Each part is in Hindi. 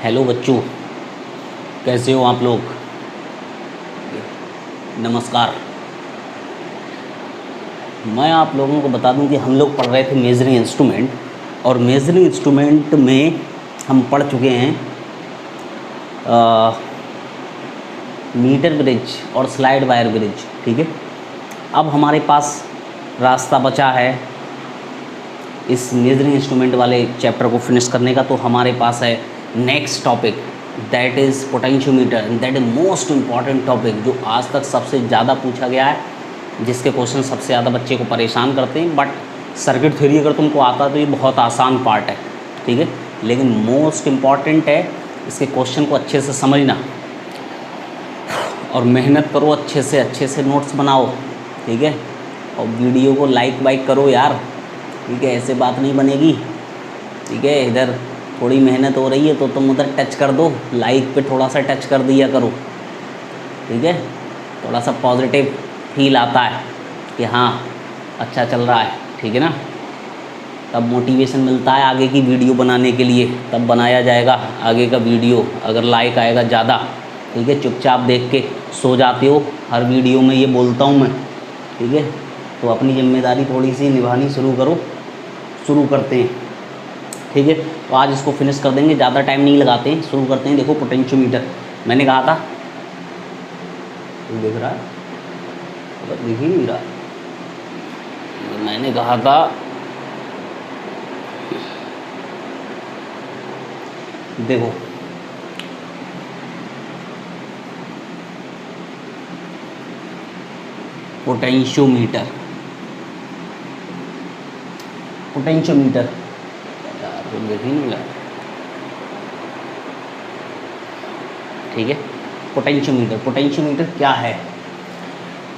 हेलो बच्चों, कैसे हो आप लोग। नमस्कार। मैं आप लोगों को बता दूं कि हम लोग पढ़ रहे थे मेजरिंग इंस्ट्रूमेंट, और मेजरिंग इंस्ट्रूमेंट में हम पढ़ चुके हैं मीटर ब्रिज और स्लाइड वायर ब्रिज। ठीक है, अब हमारे पास रास्ता बचा है इस मेजरिंग इंस्ट्रूमेंट वाले चैप्टर को फिनिश करने का। तो हमारे पास है next topic, that is potentiometer, and that is most important topic, जो आज तक सबसे ज़्यादा पूछा गया है, जिसके क्वेश्चन सबसे ज़्यादा बच्चे को परेशान करते हैं। बट सर्किट थ्योरी अगर तुमको आता है तो ये बहुत आसान पार्ट है, ठीक है, लेकिन मोस्ट इम्पॉर्टेंट है। इसके क्वेश्चन को अच्छे से समझना और मेहनत करो, अच्छे से नोट्स बनाओ, ठीक है, और वीडियो को लाइक वाइक करो यार, ठीक है, ऐसे बात नहीं बनेगी, ठीक है। इधर थोड़ी मेहनत हो रही है तो तुम उधर टच कर दो, लाइक पे थोड़ा सा टच कर दिया करो, ठीक है, थोड़ा सा पॉजिटिव फील आता है कि हाँ अच्छा चल रहा है, ठीक है ना। तब मोटिवेशन मिलता है आगे की वीडियो बनाने के लिए, तब बनाया जाएगा आगे का वीडियो अगर लाइक आएगा ज़्यादा, ठीक है। चुपचाप देख के सो जाते हो, हर वीडियो में ये बोलता हूँ मैं, ठीक है। तो अपनी जिम्मेदारी थोड़ी सी निभानी शुरू करो, शुरू करते हैं, ठीक है। तो आज इसको फिनिश कर देंगे, ज़्यादा टाइम नहीं लगाते हैं, शुरू करते हैं। देखो पोटेंशियोमीटर मैंने कहा था, देख रहा है, दिख ही नहीं रहा, मैंने कहा था देखो पोटेंशियोमीटर, पोटेंशियोमीटर यार वो देख ही नहीं रहा, ठीक है। पोटेंशियोमीटर, पोटेंशियोमीटर क्या है?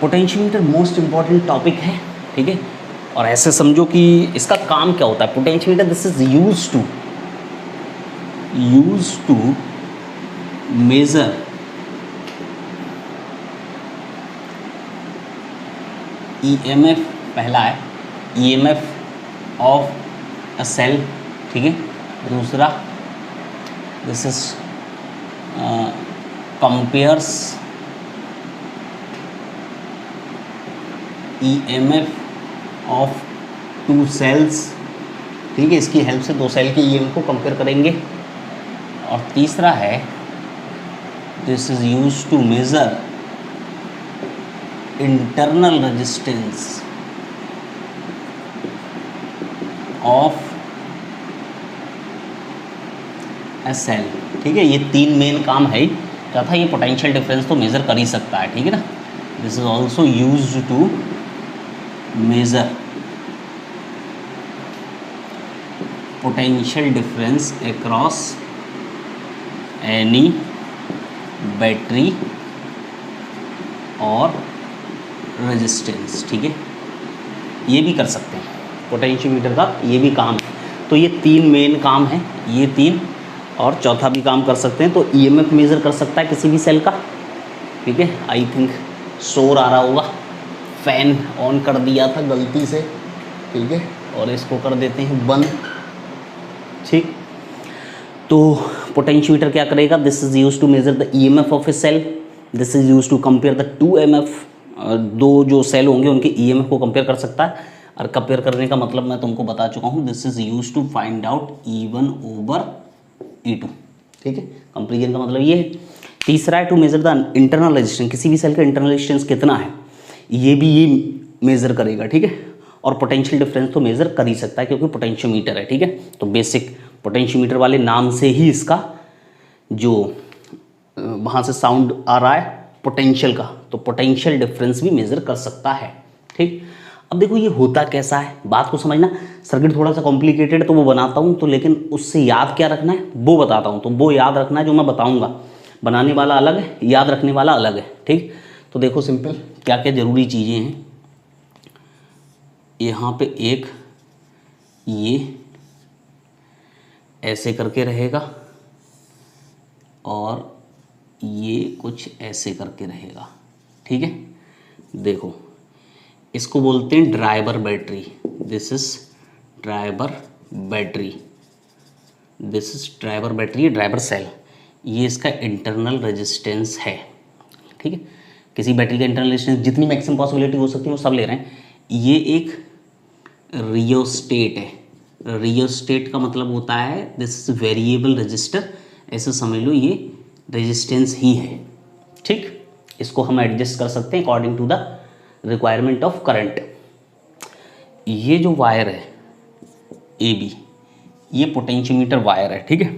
पोटेंशियोमीटर मोस्ट इम्पॉर्टेंट टॉपिक है, ठीक है। और ऐसे समझो कि इसका काम क्या होता है। Potentiometer this is use to measure EMF, पहला है ईएमएफ ऑफ अ सेल, ठीक है। दूसरा this is compares EMF of two cells, ठीक है, इसकी हेल्प से दो सेल के ईएमएफ को कंपेयर करेंगे। और तीसरा है this is use to measure internal resistance of a cell, ठीक है। ये तीन मेन काम है। क्या था, ये पोटेंशियल डिफरेंस तो मेजर कर ही सकता है, ठीक है ना। This is also used to measure potential difference across any battery और रेजिस्टेंस, ठीक है। ये भी कर सकते हैं, पोटेंशियोमीटर का ये भी काम है। तो ये तीन मेन काम है, ये तीन, और चौथा भी काम कर सकते हैं। तो ईएमएफ मेज़र कर सकता है किसी भी सेल का, ठीक है। आई थिंक शोर आ रहा होगा, फ़ैन ऑन कर दिया था गलती से, ठीक है, और इसको कर देते हैं बंद, ठीक। तो पोटेंशियोमीटर क्या करेगा, this is use to measure the EMF of a cell, this is use to compare the two EMF, दो जो सेल होंगे उनके ईएमएफ को कंपेयर कर सकता है। और कंपेयर करने का मतलब मैं तुमको बता चुका हूँ, this is use to find out E1 over E2, ठीक है। कंपेरिजन का मतलब ये है। तीसरा है to measure the internal resistance, किसी भी सेल का इंटरनल रेजिस्टेंस कितना है ये भी ये मेजर करेगा, ठीक है। और पोटेंशियल डिफरेंस तो मेजर कर ही सकता है क्योंकि पोटेंशियोमीटर है, ठीक है। तो बेसिक पोटेंशियोमीटर वाले नाम से ही इसका जो वहाँ से साउंड आ रहा है पोटेंशियल का, तो पोटेंशियल डिफरेंस भी मेजर कर सकता है, ठीक। अब देखो ये होता कैसा है, बात को समझना। सर्किट थोड़ा सा कॉम्प्लिकेटेड है तो वो बनाता हूँ, तो लेकिन उससे याद क्या रखना है वो बताता हूँ। तो वो याद रखना है जो मैं बताऊँगा, बनाने वाला अलग है, याद रखने वाला अलग है, ठीक। तो देखो सिंपल क्या क्या ज़रूरी चीज़ें हैं। यहाँ पे एक ये ऐसे करके रहेगा और ये कुछ ऐसे करके रहेगा, ठीक है। देखो इसको बोलते हैं driver battery, this is driver battery, this is driver battery, driver cell, ये इसका इंटरनल रेजिस्टेंस है, ठीक है। किसी बैटरी का इंटरनल रेजिस्टेंस जितनी मैक्सिमम पॉसिबिलिटी हो सकती है वो सब ले रहे हैं। ये एक रियोस्टेट है। रियोस्टेट का मतलब होता है दिस इज वेरिएबल रजिस्टर, ऐसे समझ लो ये रेजिस्टेंस ही है, ठीक। इसको हम एडजस्ट कर सकते हैं according to the requirement of current. ये जो वायर है ए बी, ये पोटेंशियोमीटर वायर है, ठीक है।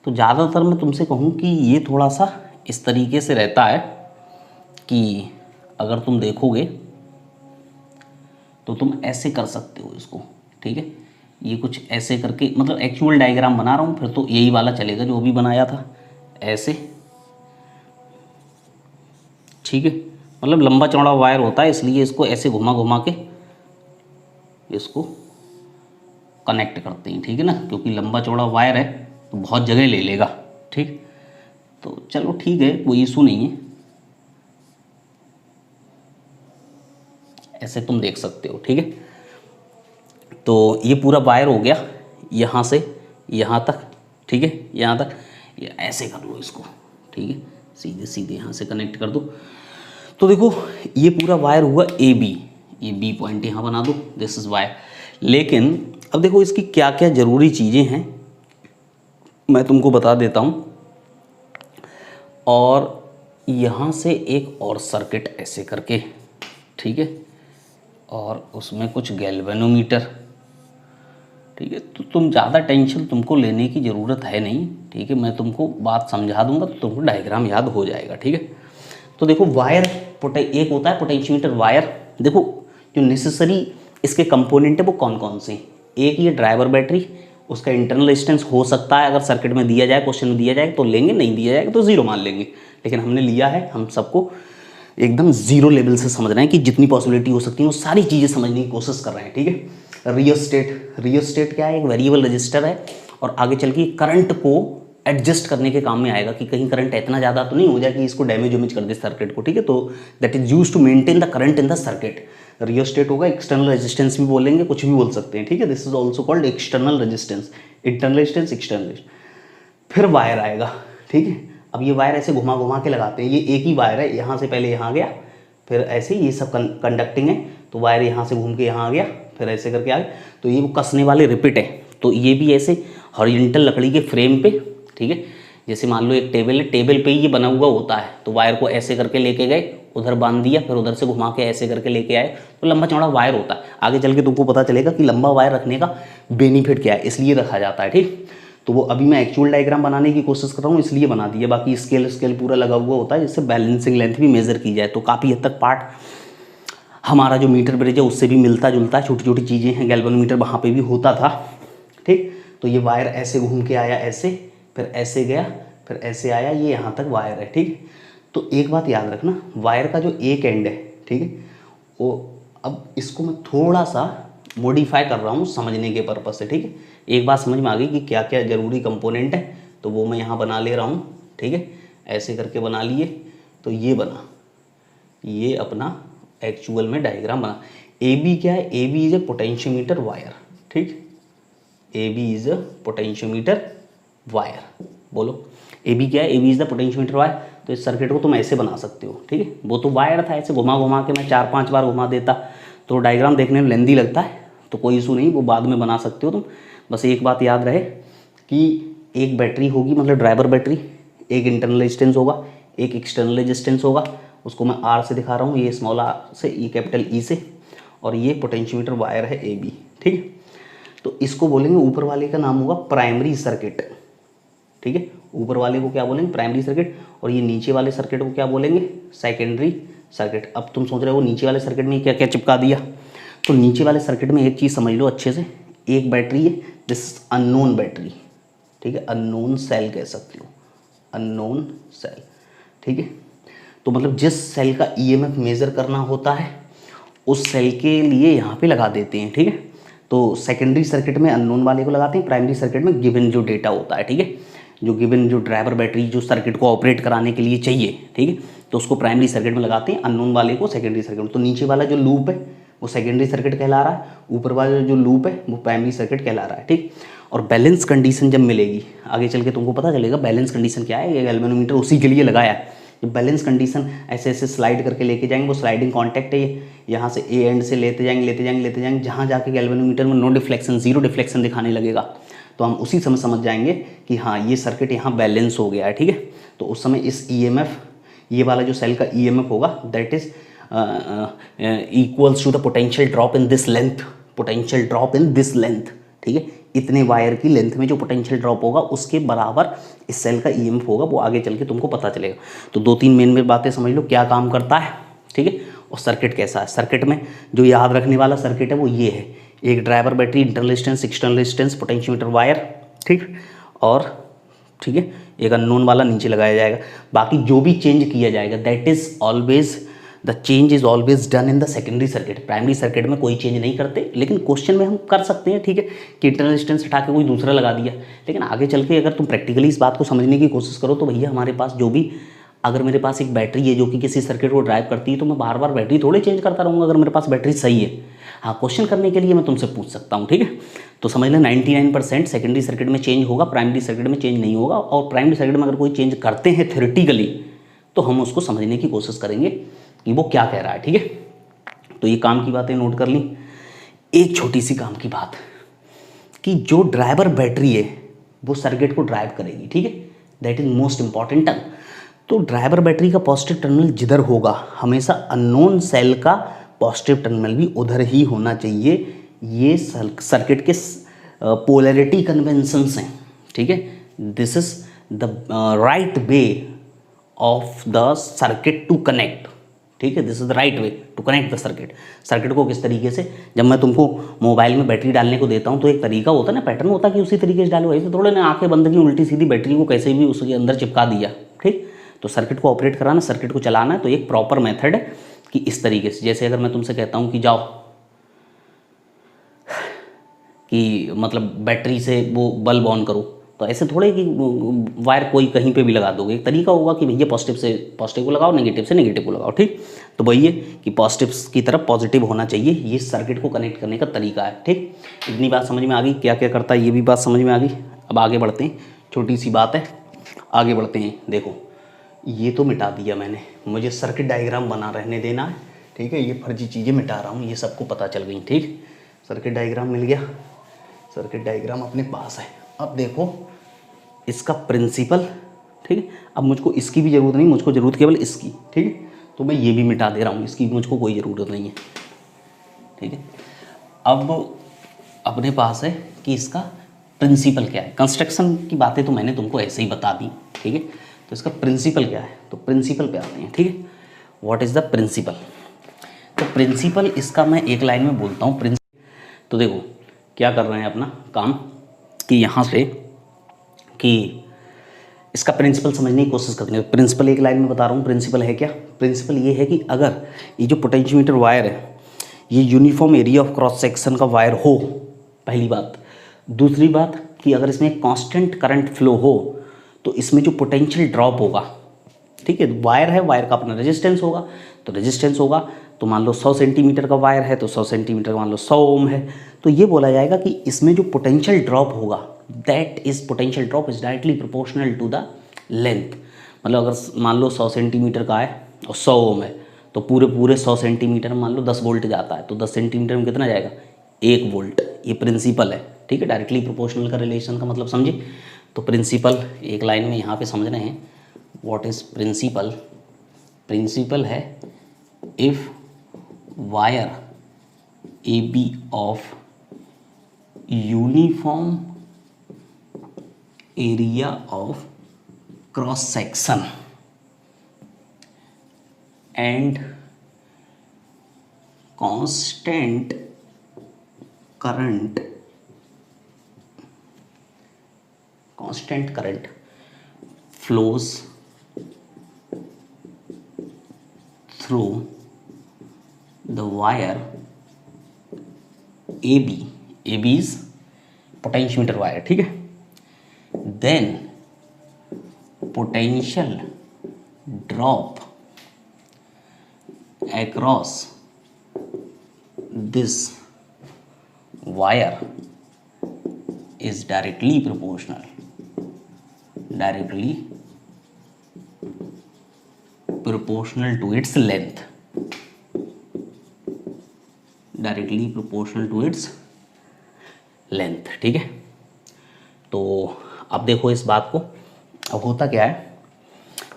तो ज़्यादातर मैं तुमसे कहूँ कि ये थोड़ा सा इस तरीके से रहता है कि अगर तुम देखोगे तो तुम ऐसे कर सकते हो इसको, ठीक है। ये कुछ ऐसे करके, मतलब एक्चुअल डायग्राम बना रहा हूँ, फिर तो यही वाला चलेगा जो अभी बनाया था, ऐसे, ठीक है। मतलब लंबा चौड़ा वायर होता है, इसलिए इसको ऐसे घुमा घुमा के इसको कनेक्ट करते हैं, ठीक है ना, क्योंकि लंबा चौड़ा वायर है तो बहुत जगह ले लेगा, ठीक। तो चलो ठीक है, कोई इशू नहीं है, ऐसे तुम देख सकते हो, ठीक है। तो ये पूरा वायर हो गया यहाँ से यहाँ तक, ठीक है, यहाँ तक। ये ऐसे कर लो इसको, ठीक है, सीधे सीधे यहाँ से कनेक्ट कर दो। तो देखो ये पूरा वायर हुआ ए बी, ये बी पॉइंट यहाँ बना दो, दिस इज वायर। लेकिन अब देखो इसकी क्या क्या ज़रूरी चीज़ें हैं मैं तुमको बता देता हूँ। और यहाँ से एक और सर्किट ऐसे करके, ठीक है, और उसमें कुछ गैल्वेनोमीटर, ठीक है। तो तुम ज़्यादा टेंशन तुमको लेने की ज़रूरत है नहीं, ठीक है। मैं तुमको बात समझा दूंगा तो तुमको डायग्राम याद हो जाएगा, ठीक है। तो देखो वायर एक होता है पोटेंशियोमीटर वायर। देखो जो नेसेसरी इसके कंपोनेंट है वो कौन कौन से, एक ये ड्राइवर बैटरी, उसका इंटरनल रेजिस्टेंस हो सकता है अगर सर्किट में दिया जाए, क्वेश्चन में दिया जाए तो लेंगे, नहीं दिया जाएगा तो जीरो मान लेंगे, लेकिन हमने लिया है, हम सबको एकदम जीरो लेवल से समझ रहे हैं कि जितनी पॉसिबिलिटी हो सकती है वो सारी चीज़ें समझने की कोशिश कर रहे हैं, ठीक है। रियोस्टेट, रियोस्टेट क्या है, एक वेरिएबल रजिस्टर है और आगे चल के करंट को एडजस्ट करने के काम में आएगा कि कहीं करंट इतना ज़्यादा तो नहीं हो जाए कि इसको डैमेज वेमेज कर दे सर्किट को, ठीक है। तो that is use to maintain the current in the circuit. Rheostat होगा, एक्सटर्नल रेजिस्टेंस भी बोलेंगे, कुछ भी बोल सकते हैं, ठीक है। This is also called external resistance, internal resistance, external resistance. फिर वायर आएगा, ठीक है। अब ये वायर ऐसे घुमा घुमा के लगाते हैं, ये एक ही वायर है, यहाँ से पहले यहाँ गया, फिर ऐसे ये सब कंडक्टिंग है, तो वायर यहाँ से घूम के यहाँ आ गया, फिर ऐसे करके आ गया। तो ये वो कसने वाले रिपीट है, तो ये भी ऐसे हॉरिजॉन्टल लकड़ी के फ्रेम पे, ठीक है। जैसे मान लो एक टेबल है, टेबल पे ही ये बना हुआ होता है, तो वायर को ऐसे करके लेके गए, उधर बांध दिया, फिर उधर से घुमा के ऐसे करके लेके आए, तो लंबा चौड़ा वायर होता है। आगे चल के तुमको पता चलेगा कि लंबा वायर रखने का बेनिफिट क्या है, इसलिए रखा जाता है, ठीक। तो वो अभी मैं एक्चुअल डायग्राम बनाने की कोशिश कर रहा हूँ इसलिए बना दिया, बाकी स्केल पूरा लगा हुआ होता है जिससे बैलेंसिंग लेंथ भी मेजर की जाए। तो काफ़ी हद तक पार्ट हमारा जो मीटर ब्रिज है उससे भी मिलता जुलता है, छोटी छोटी चीज़ें हैं, गैल्वेनोमीटर वहाँ पे भी होता था, ठीक। तो ये वायर ऐसे घूम के आया, ऐसे, फिर ऐसे गया, फिर ऐसे आया, ये यहाँ तक वायर है, ठीक। तो एक बात याद रखना, वायर का जो एक एंड है, ठीक है, वो अब इसको मैं थोड़ा सा मॉडिफाई कर रहा हूँ समझने के पर्पज़ से, ठीक है। एक बात समझ में आ गई कि क्या क्या ज़रूरी कंपोनेंट है, तो वो मैं यहाँ बना ले रहा हूँ, ठीक है। ऐसे करके बना लिए, तो ये बना, ये अपना एक्चुअल में डायग्राम बना। ए बी क्या है, A B is a potentiometer wire, ठीक। A B is a potentiometer wire, बोलो ए बी क्या है, A B is the potentiometer wire. तो इस सर्किट को तुम ऐसे बना सकते हो, ठीक है। वो तो वायर था, ऐसे घुमा घुमा के मैं 4-5 बार घुमा देता तो डायग्राम देखने में लेंदी लगता है, तो कोई इशू नहीं, वो बाद में बना सकते हो तुम। बस एक बात याद रहे कि एक बैटरी होगी, मतलब ड्राइवर बैटरी, एक इंटरनल रेजिस्टेंस होगा, एक एक्सटर्नल रेजिस्टेंस होगा, उसको मैं आर से दिखा रहा हूँ, ये स्मॉल आर से, ये कैपिटल ई से, और ये पोटेंशियोमीटर वायर है ए बी, ठीक है। तो इसको बोलेंगे, ऊपर वाले का नाम होगा प्राइमरी सर्किट, ठीक है। ऊपर वाले को क्या बोलेंगे, प्राइमरी सर्किट, और ये नीचे वाले सर्किट को क्या बोलेंगे, सेकेंडरी सर्किट। अब तुम सोच रहे हो नीचे वाले सर्किट में क्या क्या चिपका दिया, तो नीचे वाले सर्किट में एक चीज़ समझ लो अच्छे से, एक बैटरी है, दिस अननोन बैटरी, ठीक है, अननोन सेल कह सकते हो, अननोन सेल, ठीक है। तो मतलब जिस सेल का ईएमएफ मेज़र करना होता है उस सेल के लिए यहाँ पे लगा देते हैं, ठीक है। तो सेकेंडरी सर्किट में अननोन वाले को लगाते हैं, प्राइमरी सर्किट में गिवन जो डेटा होता है, ठीक है, जो गिवन जो ड्राइवर बैटरी जो सर्किट को ऑपरेट कराने के लिए चाहिए, ठीक है, तो उसको प्राइमरी सर्किट में लगाते हैं, अननोन वाले को सेकेंडरी सर्किट में। तो नीचे वाला जो लूप है वो सेकेंडरी सर्किट कहला रहा है, ऊपर वाला जो लूप है वो प्राइमरी सर्किट कहला रहा है, ठीक। और बैलेंस कंडीशन जब मिलेगी आगे चल के तुमको पता चलेगा बैलेंस कंडीशन क्या है। ये गैल्वेनोमीटर उसी के लिए लगाया है। जब बैलेंस कंडीशन ऐसे ऐसे स्लाइड करके लेके जाएंगे, वो स्लाइडिंग कॉन्टैक्ट है ये, यहाँ से ए एंड से लेते जाएंगे, जहाँ जाके गैल्वेनोमीटर में नो डिफ्लेक्शन, जीरो डिफ्लेक्शन दिखाने लगेगा, तो हम उसी समय समझ जाएंगे कि हाँ ये सर्किट यहाँ बैलेंस हो गया है, ठीक है। तो उस समय इस ईएमएफ, ये वाला जो सेल का ईएमएफ होगा that is equals to the potential drop in this length, potential drop in this length, ठीक है। इतने वायर की लेंथ में जो पोटेंशियल ड्रॉप होगा उसके बराबर इस सेल का ईएमएफ होगा, वो आगे चल के तुमको पता चलेगा। तो 2-3 मेन बातें समझ लो, क्या काम करता है, ठीक है, और सर्किट कैसा है। सर्किट में जो याद रखने वाला सर्किट है वो ये है, एक driver battery, internal resistance, external resistance, potentiometer wire, ठीक, और ठीक है एक अननोन वाला नीचे लगाया जाएगा। बाकी जो भी चेंज किया जाएगा that is always the change is always done in the secondary circuit. Primary circuit में कोई चेंज नहीं करते, लेकिन क्वेश्चन में हम कर सकते हैं, ठीक है, कि इंटरनल रेजिस्टेंस हटा के कोई दूसरा लगा दिया। लेकिन आगे चल के अगर तुम प्रैक्टिकली इस बात को समझने की कोशिश करो तो भैया हमारे पास जो भी, अगर मेरे पास एक बैटरी है जो कि किसी सर्किट को ड्राइव करती है, तो मैं बार बार बैटरी थोड़े चेंज करता रहूँगा अगर मेरे पास बैटरी सही है। हाँ, क्वेश्चन करने के लिए मैं तुमसे पूछ सकता हूँ, ठीक है। तो समझ लें 99% सेकेंडरी सर्किट में चेंज होगा, प्राइमरी सर्किट में चेंज नहीं होगा। और प्राइमरी सर्किट में अगर कोई चेंज करते हैं थ्योरेटिकली तो हम उसको समझने की कोशिश करेंगे कि वो क्या कह रहा है, ठीक है। तो ये काम की बातें नोट कर ली। एक छोटी सी काम की बात कि जो ड्राइवर बैटरी है वो सर्किट को ड्राइव करेगी, ठीक है, that is most important term. तो ड्राइवर बैटरी का पॉजिटिव टर्मिनल जिधर होगा हमेशा अननोन सेल का पॉजिटिव टर्मिनल भी उधर ही होना चाहिए। ये सर्किट के पोलैरिटी कन्वेंशंस हैं, ठीक है। This is the right way of the circuit to connect, ठीक है, this is the right way to connect the circuit. Circuit को किस तरीके से, जब मैं तुमको मोबाइल में बैटरी डालने को देता हूँ तो एक तरीका होता है ना, पैटर्न होता है कि उसी तरीके से डालो। ऐसे थोड़े ना आंखें बंद की उल्टी सीधी बैटरी को कैसे भी उसके अंदर चिपका दिया, ठीक। तो सर्किट को ऑपरेट कराना, सर्किट को चलाना है, तो एक प्रॉपर मेथड है कि इस तरीके से, जैसे अगर मैं तुमसे कहता हूँ कि जाओ कि मतलब बैटरी से वो बल्ब ऑन करो, तो ऐसे थोड़े कि वायर कोई कहीं पे भी लगा दोगे। एक तरीका होगा कि भैया पॉजिटिव से पॉजिटिव को लगाओ, नेगेटिव से नेगेटिव को लगाओ, ठीक। तो वही है कि पॉजिटिव की तरफ पॉजिटिव होना चाहिए, ये सर्किट को कनेक्ट करने का तरीका है, ठीक। इतनी बात समझ में आ गई, क्या क्या करता है ये भी बात समझ में आ गई। अब आगे बढ़ते हैं, छोटी सी बात है, आगे बढ़ते हैं। देखो ये तो मिटा दिया मैंने, मुझे सर्किट डायग्राम बना रहने देना है, ठीक है। ये फर्जी चीज़ें मिटा रहा हूँ, ये सबको पता चल गई, ठीक। सर्किट डायग्राम मिल गया, सर्किट डायग्राम अपने पास है। अब देखो इसका प्रिंसिपल, ठीक है। अब मुझको इसकी भी ज़रूरत नहीं, मुझको ज़रूरत केवल इसकी, ठीक है। तो मैं ये भी मिटा दे रहा हूँ, इसकी मुझको कोई ज़रूरत नहीं है, ठीक है। अब अपने पास है कि इसका प्रिंसिपल क्या है। कंस्ट्रक्शन की बातें तो मैंने तुमको ऐसे ही बता दी, ठीक है। तो इसका प्रिंसिपल क्या है, तो प्रिंसिपल पे आते हैं, ठीक है। What is the principle. तो प्रिंसिपल इसका मैं एक लाइन में बोलता हूँ। तो देखो क्या कर रहे हैं अपना काम कि यहाँ से कि इसका प्रिंसिपल समझने की कोशिश करते हैं। प्रिंसिपल एक लाइन में बता रहा हूँ। प्रिंसिपल है क्या, प्रिंसिपल ये है कि अगर ये जो पोटेंशियोमीटर वायर है ये uniform area of cross section का वायर हो, पहली बात। दूसरी बात कि अगर इसमें कांस्टेंट करंट फ्लो हो तो इसमें जो पोटेंशियल ड्रॉप होगा, ठीक है, वायर है, वायर का अपना रेजिस्टेंस होगा, तो रेजिस्टेंस होगा, तो मान लो 100 सेंटीमीटर का वायर है तो 100 सेंटीमीटर मान लो 100 ओम है, तो ये बोला जाएगा कि इसमें जो पोटेंशियल ड्रॉप होगा that is potential drop is directly proportional to the length. मतलब अगर मान लो 100 सेंटीमीटर का है और 100 ओम है तो पूरे 100 सेंटीमीटर में मान लो 10 वोल्ट जाता है, तो 10 सेंटीमीटर में कितना जाएगा, 1 वोल्ट। ये प्रिंसिपल है, ठीक है, डायरेक्टली प्रोपोर्शनल का रिलेशन का मतलब समझे। तो प्रिंसिपल एक लाइन में यहाँ पे समझ रहे हैं। व्हाट इज प्रिंसिपल, प्रिंसिपल है if wire A B of uniform area of cross section and constant current flows through the wire AB. AB is potentiometer wire, ठीक है। Then potential drop across this wire is directly proportional to its length, directly proportional to its length. ठीक है, तो अब देखो इस बात को, अब होता क्या है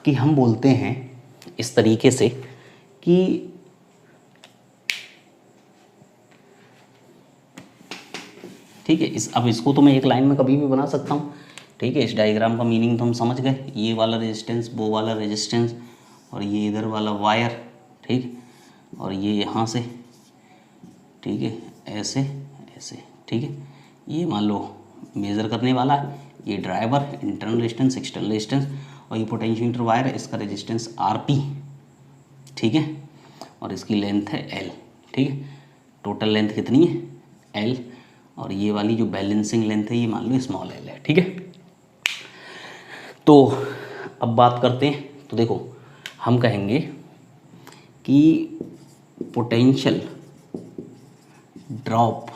कि हम बोलते हैं इस तरीके से कि ठीक है, अब इसको तो मैं एक लाइन में कभी भी बना सकता हूँ। ठीक है, इस डायग्राम का मीनिंग तो हम समझ गए, ये वाला रेजिस्टेंस, वो वाला रेजिस्टेंस, और ये इधर वाला वायर, ठीक, और ये यहाँ से, ठीक है, ऐसे ऐसे, ठीक है, ये मान लो मेज़र करने वाला है, ये driver, internal resistance, external resistance, और ये पोटेंशियोमीटर वायर है, इसका रेजिस्टेंस आरपी, ठीक है, और इसकी लेंथ है एल। ठीक है, टोटल लेंथ कितनी है, एल, और ये वाली जो बैलेंसिंग लेंथ है ये मान लो स्मॉल एल है। ठीक है, तो अब बात करते हैं, तो देखो हम कहेंगे कि potential drop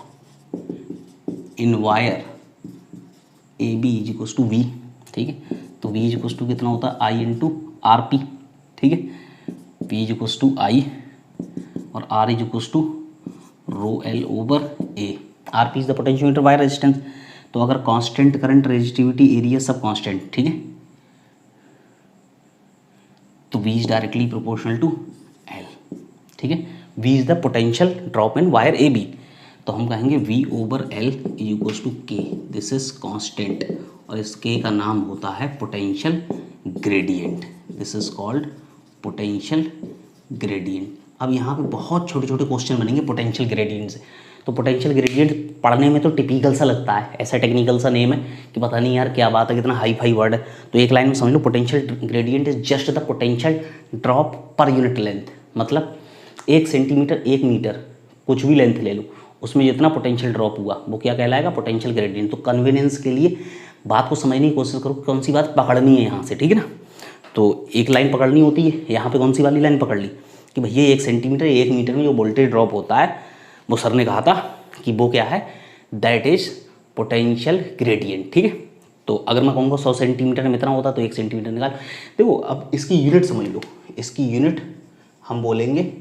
in wire A B is equals to V. ठीक है, तो वी इज इक्वल्स टू कितना होता है, आई इंटू आर पी। ठीक है, V is equals to I और R is equals to rho L over A. R P is the potentiometer wire resistance. तो अगर कांस्टेंट करंट, रेजिस्टिविटी, एरिया सब कांस्टेंट, ठीक है, तो V is directly proportional to L। ठीक है, V is the potential drop in wire A B. तो हम कहेंगे V over L is equals to K, this is constant, और इस K का नाम होता है potential gradient, this is called potential gradient. अब यहाँ पे बहुत छोटे छोटे क्वेश्चन बनेंगे पोटेंशियल ग्रेडियंट से। तो पोटेंशियल ग्रेडियंट पढ़ने में तो टिपिकल सा लगता है, ऐसा टेक्निकल सा नेम है कि पता नहीं यार क्या बात है, कितना हाई फाई वर्ड है। तो एक लाइन में समझ लो, potential gradient is just the potential drop per unit length. मतलब 1 सेंटीमीटर 1 मीटर कुछ भी लेंथ ले लो, उसमें जितना पोटेंशियल ड्रॉप हुआ वो क्या कहलाएगा, पोटेंशियल ग्रेडियंट। तो कन्वीनियंस के लिए बात को समझने की कोशिश करो, कौन सी बात पकड़नी है यहाँ से, ठीक है ना। तो एक लाइन पकड़नी होती है, यहाँ पे कौन सी वाली लाइन पकड़ ली कि भैया 1 सेंटीमीटर 1 मीटर में जो वोल्टेज ड्रॉप होता है, वो सर ने कहा था कि वो क्या है, दैट इज पोटेंशियल ग्रेडियंट। ठीक है, तो अगर मैं कहूँगा 100 सेंटीमीटर में इतना होता तो 1 सेंटीमीटर निकाल। देखो अब इसकी यूनिट समझ लो, इसकी यूनिट हम बोलेंगे,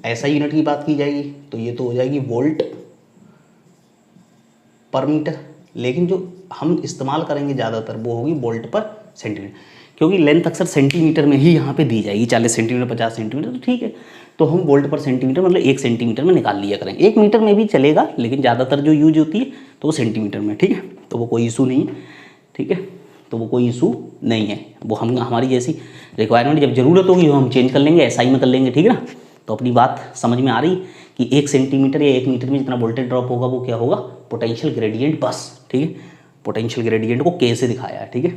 ऐसा यूनिट की बात की जाएगी तो ये तो हो जाएगी वोल्ट पर मीटर, लेकिन जो हम इस्तेमाल करेंगे ज़्यादातर वो होगी वोल्ट पर सेंटीमीटर, क्योंकि लेंथ अक्सर सेंटीमीटर में ही यहाँ पे दी जाएगी, 40 सेंटीमीटर 50 सेंटीमीटर, तो ठीक है, तो हम वोल्ट पर सेंटीमीटर मतलब 1 सेंटीमीटर में निकाल लिया करेंगे। 1 मीटर में भी चलेगा, लेकिन ज़्यादातर जो यूज होती है तो वो सेंटीमीटर में। ठीक है, तो वो कोई इशू नहीं है। ठीक है, तो वो कोई इशू नहीं है, वो हम हमारी जैसी रिक्वायरमेंट जब ज़रूरत होगी वो हम चेंज कर लेंगे, SI में कर लेंगे। ठीक है ना, तो अपनी बात समझ में आ रही कि 1 सेंटीमीटर या 1 मीटर में जितना वोल्टेज ड्रॉप होगा वो क्या होगा, पोटेंशियल ग्रेडियंट, बस। ठीक है, पोटेंशियल ग्रेडियंट को K से दिखाया है। ठीक है,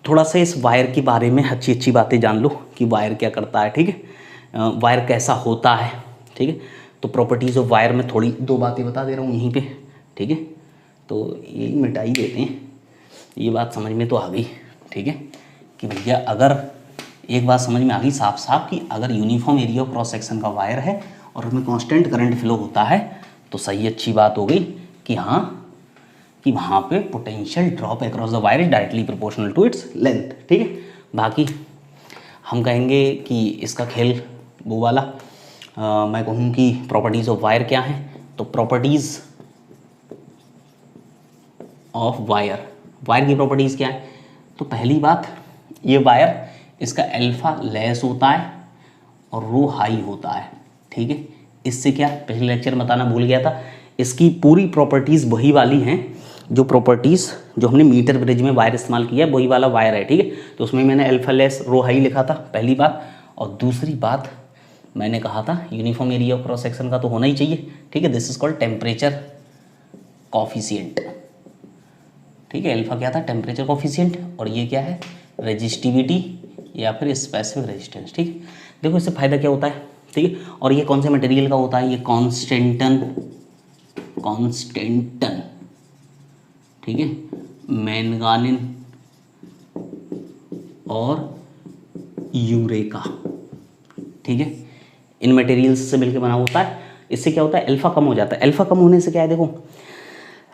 थोड़ा सा इस वायर के बारे में अच्छी बातें जान लो कि वायर क्या करता है। ठीक है, वायर कैसा होता है। ठीक है, तो प्रॉपर्टीज़ ऑफ वायर में थोड़ी 2 बातें बता दे रहा हूँ यहीं पे। ठीक है, तो ये मिटा ही देते हैं, ये बात समझ में तो आ गई। ठीक है, कि भैया अगर एक बात समझ में आ गई साफ साफ कि अगर uniform area of cross section का वायर है और उसमें कांस्टेंट करंट फ्लो होता है तो सही अच्छी बात हो गई कि हाँ, कि वहाँ पे potential drop across the wire is directly proportional to its length. ठीक है, बाकी हम कहेंगे कि इसका खेल वो वाला, मैं कहूँ कि प्रॉपर्टीज़ ऑफ वायर क्या हैं, तो प्रॉपर्टीज़ ऑफ वायर, वायर की प्रॉपर्टीज़ क्या है, तो पहली बात, ये वायर इसका अल्फा लेस होता है और रो हाई होता है। ठीक है, इससे क्या, पिछले लेक्चर में बताना भूल गया था, इसकी पूरी प्रॉपर्टीज़ वही वाली हैं जो प्रॉपर्टीज़ जो हमने मीटर ब्रिज में वायर इस्तेमाल किया है, वही वाला वायर है। ठीक है, तो उसमें मैंने अल्फा लेस रो हाई लिखा था, पहली बात। और दूसरी बात मैंने कहा था uniform area of cross section का तो होना ही चाहिए। ठीक है, this is called temperature coefficient. ठीक है, अल्फा क्या था, टेम्परेचर कॉफिशिएंट, और ये क्या है, रेजिस्टिविटी या फिर स्पेसिफिक रेजिस्टेंस। ठीक है, देखो इससे फ़ायदा क्या होता है। ठीक है, और ये कौन से मटेरियल का होता है, ये कॉन्स्टेंटन, ठीक है, मैंगानिन और यूरेका। ठीक है, इन मटेरियल्स से मिलकर बना होता है। इससे क्या होता है, अल्फा कम हो जाता है। अल्फा कम होने से क्या है, देखो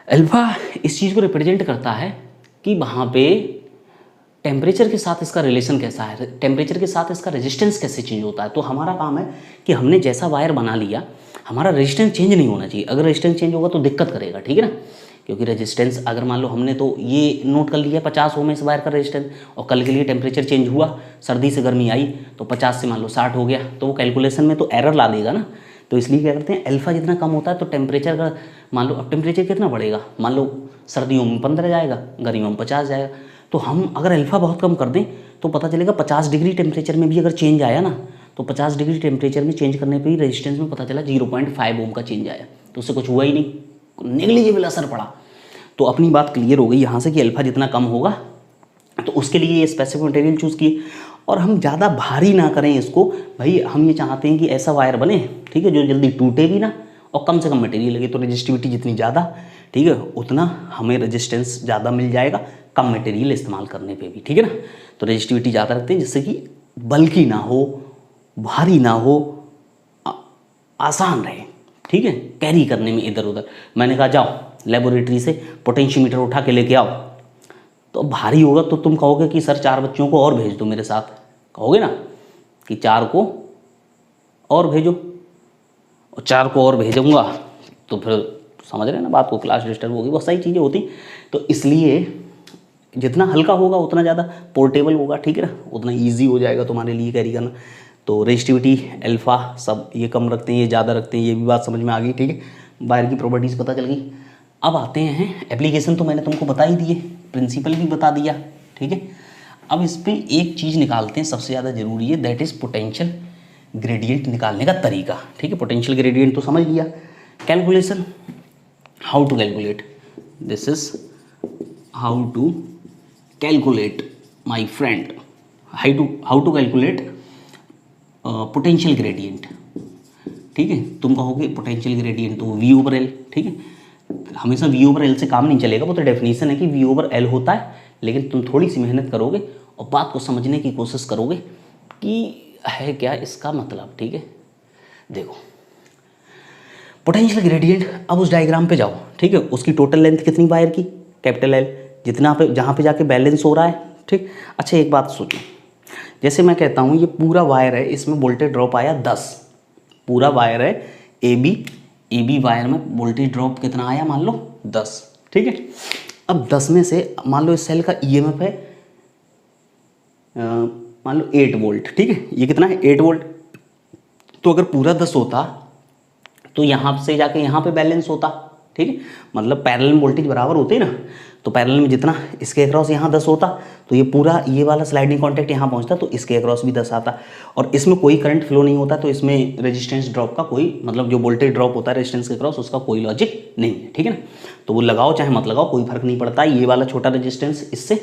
अल्फा इस चीज़ को रिप्रेजेंट करता है कि वहाँ पे टेम्परेचर के साथ इसका रिलेशन कैसा है, टेम्परेचर के साथ इसका रेजिस्टेंस कैसे चेंज होता है। तो हमारा काम है कि हमने जैसा वायर बना लिया, हमारा रेजिस्टेंस चेंज नहीं होना चाहिए। अगर रेजिस्टेंस चेंज होगा तो दिक्कत करेगा, ठीक है ना, क्योंकि रेजिस्टेंस अगर मान लो हमने तो ये नोट कर लिया 50 ओम इस वायर का रेजिस्टेंस, और कल के लिए टेम्परेचर चेंज हुआ, सर्दी से गर्मी आई तो 50 से मान लो 60 हो गया, तो वो कैलकुलेशन में तो एरर ला देगा ना। तो इसलिए क्या करते हैं, अल्फा जितना कम होता है तो टेम्परेचर का, मान लो अब टेम्परेचर कितना बढ़ेगा, मान लो सर्दियों में 15 जाएगा, गर्मियों में 50 जाएगा। तो हम अगर अल्फा बहुत कम कर दें तो पता चलेगा 50 डिग्री टेम्परेचर में भी अगर चेंज आया ना, तो 50 डिग्री टेम्परेचर में चेंज करने पे ही रेजिस्टेंस में पता चला 0.5 ओम का चेंज आया, तो उससे कुछ हुआ ही नहीं, नेग्लिजिबल असर पड़ा। तो अपनी बात क्लियर हो गई यहाँ से कि अल्फा जितना कम होगा, तो उसके लिए ये स्पेसिफिक मटेरियल चूज़ किए। और हम ज़्यादा भारी ना करें इसको, भाई हम ये चाहते हैं कि ऐसा वायर बने, ठीक है, जो जल्दी टूटे भी ना और कम से कम मटेरियल लगे। तो रेजिस्टिविटी जितनी ज़्यादा, ठीक है, उतना हमें रेजिस्टेंस ज़्यादा मिल जाएगा कम मटेरियल इस्तेमाल करने पे भी, ठीक है ना। तो रेजिस्टिविटी ज़्यादा रखते हैं जिससे कि बल्कि ना हो, भारी ना हो, आसान रहे, ठीक है, कैरी करने में इधर उधर। मैंने कहा जाओ लेबोरेटरी से पोटेंशियोमीटर उठा के लेके आओ, तो भारी होगा तो तुम कहोगे कि सर 4 बच्चों को और भेज दो मेरे साथ, कहोगे ना कि 4 को और भेजो, और 4 को और भेजूंगा तो फिर समझ रहे हैं ना बात को, क्लास डिस्टर्ब होगी, बहुत सारी चीज़ें होती। तो इसलिए जितना हल्का होगा उतना ज़्यादा पोर्टेबल होगा, ठीक है ना, उतना ईजी हो जाएगा तुम्हारे लिए कैरी करना। तो रेजिस्टिविटी अल्फा सब ये कम रखते हैं, ये ज़्यादा रखते हैं, ये भी बात समझ में आ गई, ठीक है, वायर की प्रॉपर्टीज़ पता चल गई। अब आते हैं एप्लीकेशन, तो मैंने तुमको बता ही दिए, प्रिंसिपल भी बता दिया, ठीक है। अब इस पर एक चीज़ निकालते हैं, सबसे ज़्यादा जरूरी है, दैट इज़ पोटेंशियल ग्रेडियंट निकालने का तरीका, ठीक है। पोटेंशियल ग्रेडियंट तो समझ लिया, calculation, how to calculate, this is how to calculate my friend, how to calculate potential gradient, ठीक है। तुम कहोगे पोटेंशियल ग्रेडियंट तो V ओवर L, ठीक है, हमेशा V ओवर L से काम नहीं चलेगा, वो तो डेफिनेशन है कि V ओवर L होता है, लेकिन तुम थोड़ी सी मेहनत करोगे और बात को समझने की कोशिश करोगे कि है क्या इसका मतलब, ठीक है। देखो पोटेंशियल ग्रेडियंट, अब उस डायग्राम पे जाओ, ठीक है, उसकी टोटल लेंथ कितनी वायर की, कैपिटल L, जितना पे जहाँ पे जाके बैलेंस हो रहा है, ठीक। अच्छा एक बात सोचो, जैसे मैं कहता हूँ ये पूरा वायर है, इसमें वोल्टेज ड्रॉप आया 10, पूरा वायर है AB वायर में वोल्टेज ड्रॉप कितना आया, मान लो 10, ठीक है। अब 10 में से मान लो इस सेल का EMF है मान लो 8 वोल्ट, ठीक है, ये कितना है 8 वोल्ट। तो अगर पूरा 10 होता तो यहाँ से जाके यहाँ पे बैलेंस होता, ठीक है, मतलब पैरेलल में वोल्टेज बराबर होते ना, तो पैरेलल में जितना इसके अक्रॉस यहाँ 10 होता तो ये पूरा ये वाला स्लाइडिंग कॉन्टैक्ट यहाँ पहुँचता, तो इसके अक्रॉस भी 10 आता, और इसमें कोई करंट फ्लो नहीं होता, तो इसमें रेजिस्टेंस ड्रॉप का कोई मतलब, जो वोल्टेज ड्रॉप होता है रेजिस्टेंस के अक्रॉस, उसका कोई लॉजिक नहीं है, ठीक है ना। तो वो लगाओ चाहे मत लगाओ कोई फर्क नहीं पड़ता, ये वाला छोटा रेजिस्टेंस इससे।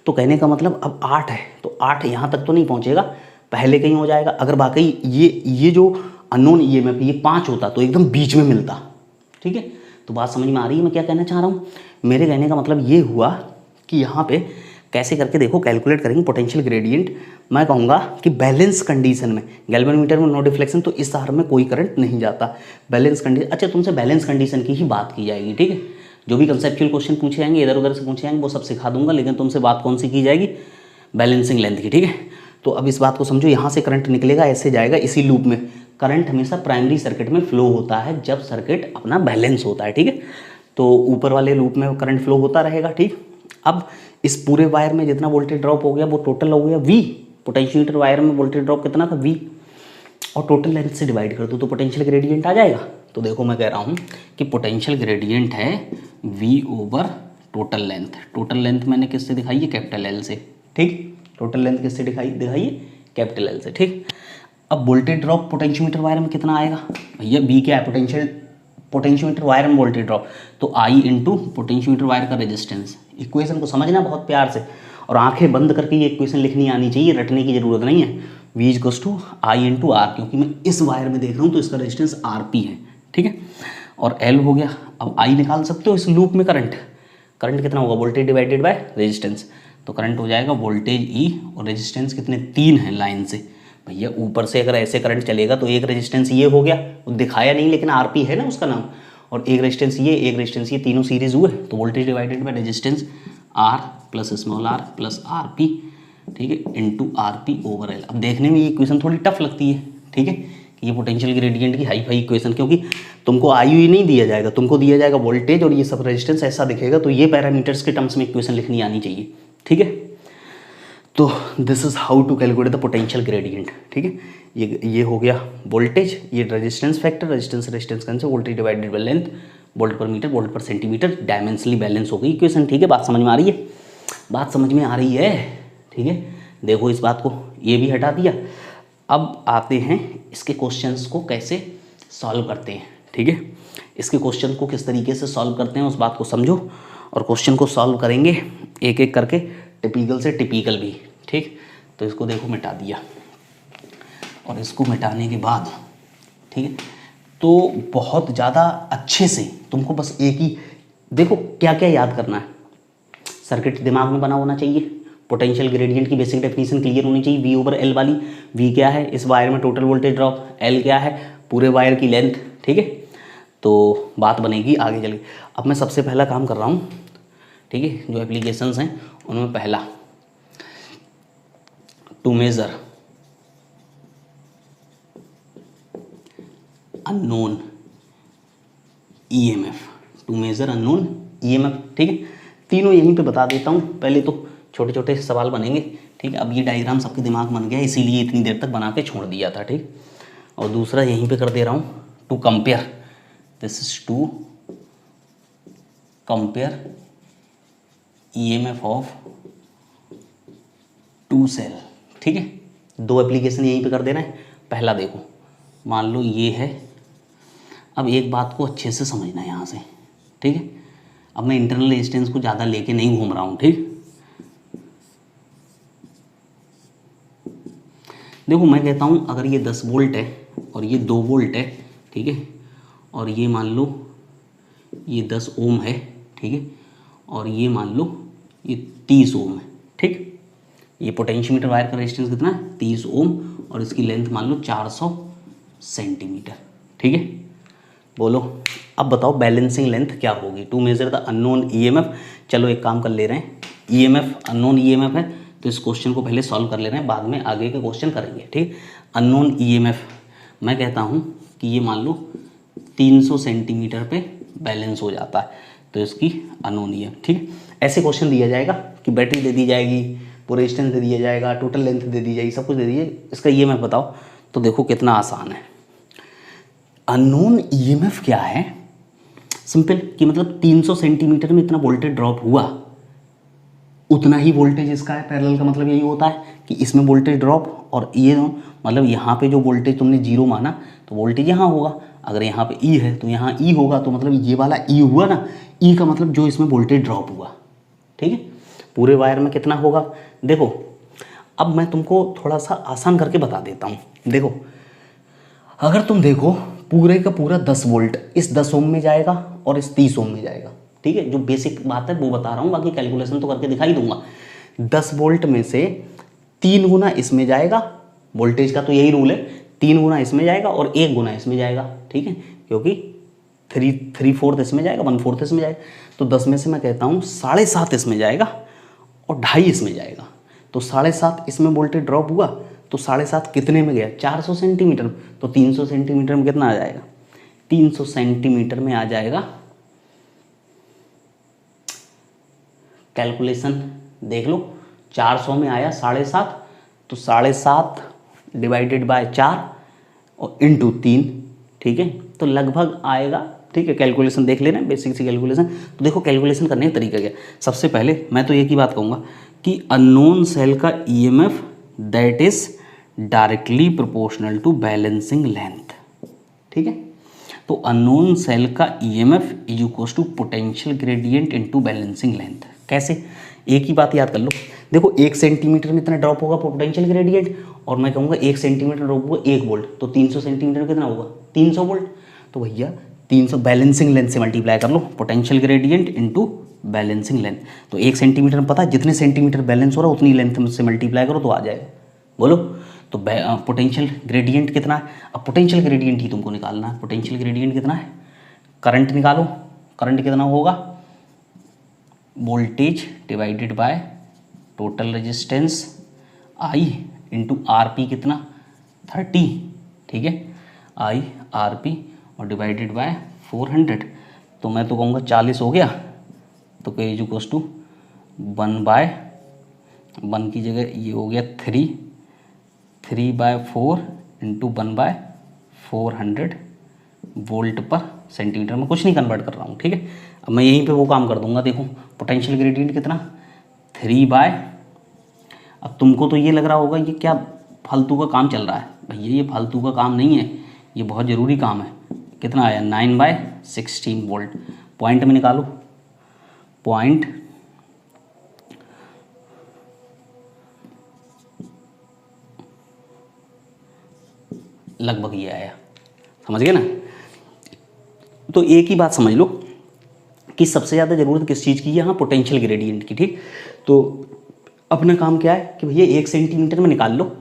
तो कहने का मतलब अब 8 है तो 8 यहाँ तक तो नहीं पहुँचेगा, पहले कहीं हो जाएगा। अगर वाकई ये जो अननोन EMF ये 5 होता तो एकदम बीच में मिलता, ठीक है। तो बात समझ में आ रही है मैं क्या कहना चाह रहा हूँ। मेरे कहने का मतलब ये हुआ कि यहाँ पे कैसे करके देखो कैलकुलेट करेंगे पोटेंशियल ग्रेडियंट। मैं कहूँगा कि बैलेंस कंडीशन में, गैल्वेनोमीटर में नो डिफ्लेक्शन, तो इस तार में कोई करंट नहीं जाता, बैलेंस कंडीशन। अच्छा तुमसे बैलेंस कंडीशन की ही बात की जाएगी, ठीक है। जो भी कंसेप्चुअल क्वेश्चन पूछे जाएंगे इधर उधर से पूछे जाएंगे वो सब सिखा दूंगा, लेकिन तुमसे बात कौन सी की जाएगी, बैलेंसिंग लेंथ की, ठीक है। तो अब इस बात को समझो, यहाँ से करंट निकलेगा, ऐसे जाएगा इसी लूप में। करंट हमेशा प्राइमरी सर्किट में फ्लो होता है जब सर्किट अपना बैलेंस होता है, ठीक है। तो ऊपर वाले लूप में करंट फ्लो होता रहेगा, ठीक। अब इस पूरे वायर में जितना वोल्टेज ड्रॉप हो गया वो टोटल हो गया V, पोटेंशियोमीटर वायर में वोल्टेज ड्रॉप कितना था V, और टोटल लेंथ से डिवाइड कर दो तो पोटेंशियल ग्रेडियंट आ जाएगा। तो देखो मैं कह रहा हूँ कि पोटेंशियल ग्रेडियंट है V over total length. Total length मैंने किससे दिखाई है, कैपिटल L से, ठीक। टोटल लेंथ किससे दिखाई है, कैपिटल L से, ठीक। अब वोल्टेज ड्रॉप पोटेंशियोमीटर वायर में कितना आएगा भैया, V क्या है, पोटेंशियोमीटर वायर में वोल्टेज ड्रॉप, तो I इंटू पोटेंशियोमीटर वायर का रेजिस्टेंस। इक्वेशन को समझना बहुत प्यार से, और आंखें बंद करके ये इक्वेशन लिखनी आनी चाहिए, रटने की जरूरत नहीं है। V equals to I into R, क्योंकि मैं इस वायर में देख रहा हूँ तो इसका रेजिस्टेंस RP है, ठीक है। और L हो गया। अब I निकाल सकते हो इस लूप में करंट कितना होगा, वोल्टेज डिवाइडेड बाय रेजिस्टेंस, तो करंट हो जाएगा वोल्टेज E, और रेजिस्टेंस कितने 3 है लाइन से। भैया ऊपर से अगर ऐसे करंट चलेगा तो एक रेजिस्टेंस ये हो गया, वो दिखाया नहीं लेकिन RP है ना उसका नाम, और एक रेजिस्टेंस ये, एक रेजिस्टेंस ये, तीनों सीरीज हुए तो voltage divided by resistance R plus small R plus R P, ठीक है, into R P over L. अब देखने में ये इक्वेशन थोड़ी टफ लगती है, ठीक है, कि ये पोटेंशियल ग्रेडियंट की हाई फाई इक्वेशन, क्योंकि तुमको आई ही नहीं दिया जाएगा, तुमको दिया जाएगा वोल्टेज और ये सब रेजिस्टेंस ऐसा दिखेगा, तो ये पैरामीटर्स के टर्म्स में इक्वेशन लिखनी आनी चाहिए, ठीक है। तो this is how to calculate the potential gradient, ठीक है। ये हो गया वोल्टेज, ये resistance factor, resistance cancel, voltage divided by length, volt per metre, volt per centimetre, dimensionally balance हो गई इक्वेशन, ठीक है। बात समझ में आ रही है? बात समझ में आ रही है, ठीक है। देखो इस बात को ये भी हटा दिया। अब आते हैं इसके क्वेश्चंस को कैसे सॉल्व करते हैं, ठीक है। इसके क्वेश्चन को किस तरीके से सॉल्व करते हैं उस बात को समझो, और क्वेश्चन को सॉल्व करेंगे एक एक करके, टिपिकल से टिपिकल भी, ठीक। तो इसको देखो मिटा दिया, और इसको मिटाने के बाद, ठीक है, तो बहुत ज़्यादा अच्छे से तुमको बस एक ही देखो क्या क्या याद करना है। सर्किट दिमाग में बना होना चाहिए, पोटेंशियल ग्रेडियंट की बेसिक डेफिनेशन क्लियर होनी चाहिए, वी ओवर एल वाली। वी क्या है? इस वायर में टोटल वोल्टेज ड्रॉप, एल क्या है? पूरे वायर की लेंथ, ठीक है। तो बात बनेगी आगे चल के। अब मैं सबसे पहला काम कर रहा हूँ, ठीक है, जो एप्लीकेशंस हैं उनमें पहला, to measure unknown EMF, to measure unknown EMF, ठीक है। तीनों यहीं पे बता देता हूँ, पहले तो छोटे छोटे सवाल बनेंगे, ठीक है। अब ये डायग्राम सबके दिमाग बन गया, इसीलिए इतनी देर तक बना के छोड़ दिया था, ठीक। और दूसरा यहीं पे कर दे रहा हूँ, to compare, this is to compare EMF of two cell, ठीक है। दो एप्लीकेशन यहीं पे कर देना है। पहला देखो, मान लो ये है, अब एक बात को अच्छे से समझना है यहाँ से, ठीक है। अब मैं इंटरनल रेजिस्टेंस को ज़्यादा लेके नहीं घूम रहा हूँ, ठीक। देखो मैं कहता हूँ अगर ये 10 वोल्ट है और ये 2 वोल्ट है, ठीक है, और ये मान लो ये 10 ओम है, ठीक है, और ये मान लो ये 30 ओम है, ठीक। ये पोटेंशियोमीटर वायर का रेजिस्टेंस कितना है? 30 ओम, और इसकी लेंथ मान लो 400 सेंटीमीटर, ठीक है। बोलो अब बताओ बैलेंसिंग लेंथ क्या होगी? To measure the unknown EMF. चलो एक काम कर ले रहे हैं, ईएमएफ अननोन ईएमएफ है तो इस क्वेश्चन को पहले सॉल्व कर ले रहे हैं, बाद में आगे के क्वेश्चन करेंगे, ठीक। अननोन ईएमएफ मैं कहता हूँ कि ये मान लो 300 सेंटीमीटर पे बैलेंस हो जाता है, तो इसकी अननोन ईएमएफ, ठीक। ऐसे क्वेश्चन दिया जाएगा कि बैटरी दे दी जाएगी, पूरा रेजिस्टेंस दे दिया जाएगा, टोटल लेंथ दे दी जाएगी, सब कुछ दे दीजिए, इसका ईएमएफ बताओ। तो देखो कितना आसान है। अननोन ईएमएफ क्या है? सिंपल, कि मतलब 300 सेंटीमीटर में इतना वोल्टेज ड्रॉप हुआ, उतना ही वोल्टेज इसका है। पैरेलल का मतलब यही होता है कि इसमें वोल्टेज ड्रॉप और ये मतलब यहाँ पे जो वोल्टेज तुमने जीरो माना तो वोल्टेज यहाँ होगा, अगर यहाँ पे ई है तो यहाँ ई होगा, तो मतलब ये वाला ई हुआ ना, ई का मतलब जो इसमें वोल्टेज ड्रॉप हुआ, ठीक है। पूरे वायर में कितना होगा? देखो अब मैं तुमको थोड़ा सा आसान करके बता देता हूँ। देखो अगर तुम देखो पूरे का पूरा 10 वोल्ट इस 10 ओम में जाएगा और इस 30 ओम में जाएगा, ठीक है। जो बेसिक बात है वो बता रहा हूँ, बाकी कैलकुलेशन तो करके दिखाई दूंगा। 10 वोल्ट में से 3 गुना इसमें जाएगा, वोल्टेज का तो यही रूल है, 3 गुना इसमें जाएगा और 1 गुना इसमें जाएगा, ठीक है, क्योंकि 3/4 इसमें जाएगा, 1/4 इसमें जाएगा। तो 10 में से मैं कहता हूँ 7.5 इसमें जाएगा और 2.5 इसमें जाएगा। तो 7.5 इसमें वोल्टेज ड्रॉप हुआ, तो 7.5 कितने में गया? 400 सेंटीमीटर। तो 300 सेंटीमीटर में कितना आ जाएगा? 300 सेंटीमीटर में आ जाएगा, कैलकुलेशन देख लो, 400 में आया 7.5, तो 7.5 डिवाइडेड बाय 4 और इंटू 3, ठीक है, तो लगभग आएगा, ठीक है। कैलकुलेशन देख लेना, बेसिक सी कैलकुलेशन। तो देखो कैलकुलेशन करने का तरीका क्या। सबसे पहले मैं तो एक ही बात कहूँगा कि अननोन सेल का EMF that is directly proportional to balancing length, ठीक है। तो अननोन सेल का EMF is equals to potential gradient into balancing length. कैसे? एक ही बात याद कर लो, देखो 1 सेंटीमीटर में इतना ड्रॉप होगा पोटेंशियल ग्रेडियंट, और मैं कहूँगा 1 सेंटीमीटर ड्रॉप होगा 1 वोल्ट, तो 300 सेंटीमीटर में कितना होगा? 300 वोल्ट। तो भैया 300 बैलेंसिंग लेंथ से मल्टीप्लाई कर लो, potential gradient into balancing length. तो 1 सेंटीमीटर में पता है जितने सेंटीमीटर बैलेंस हो रहा है उतनी लेंथ से मल्टीप्लाई करो तो आ जाएगा। बोलो तो पोटेंशियल ग्रेडियंट कितना है? अब पोटेंशियल ग्रेडियंट ही तुमको निकालना है। पोटेंशियल ग्रेडियंट कितना है? करंट निकालो, करंट कितना होगा, voltage divided by total resistance I into R P कितना 30, ठीक है, आई आर पी और डिवाइडेड बाय 400, तो मैं तो कहूँगा 40 हो गया, तो के इज इक्वल्स टू 1/1 की जगह ये हो गया 3/4 इंटू 1/400 वोल्ट पर सेंटीमीटर में कुछ नहीं कन्वर्ट कर रहा हूँ, ठीक है। अब मैं यहीं पे वो काम कर दूंगा, देखो पोटेंशियल ग्रेडियंट कितना 3 अब तुमको तो ये लग रहा होगा ये क्या फालतू का काम चल रहा है, भैया ये फालतू का काम नहीं है, ये बहुत ज़रूरी काम है। कितना आया 9/16 वोल्ट, पॉइंट में निकालो, पॉइंट लगभग ये आया, समझ गए ना। तो एक ही बात समझ लो कि सबसे ज़्यादा ज़रूरत किस चीज़ की है, यहाँ पोटेंशियल ग्रेडियंट की, ठीक। तो अपना काम क्या है कि भैया 1 सेंटीमीटर में निकाल लो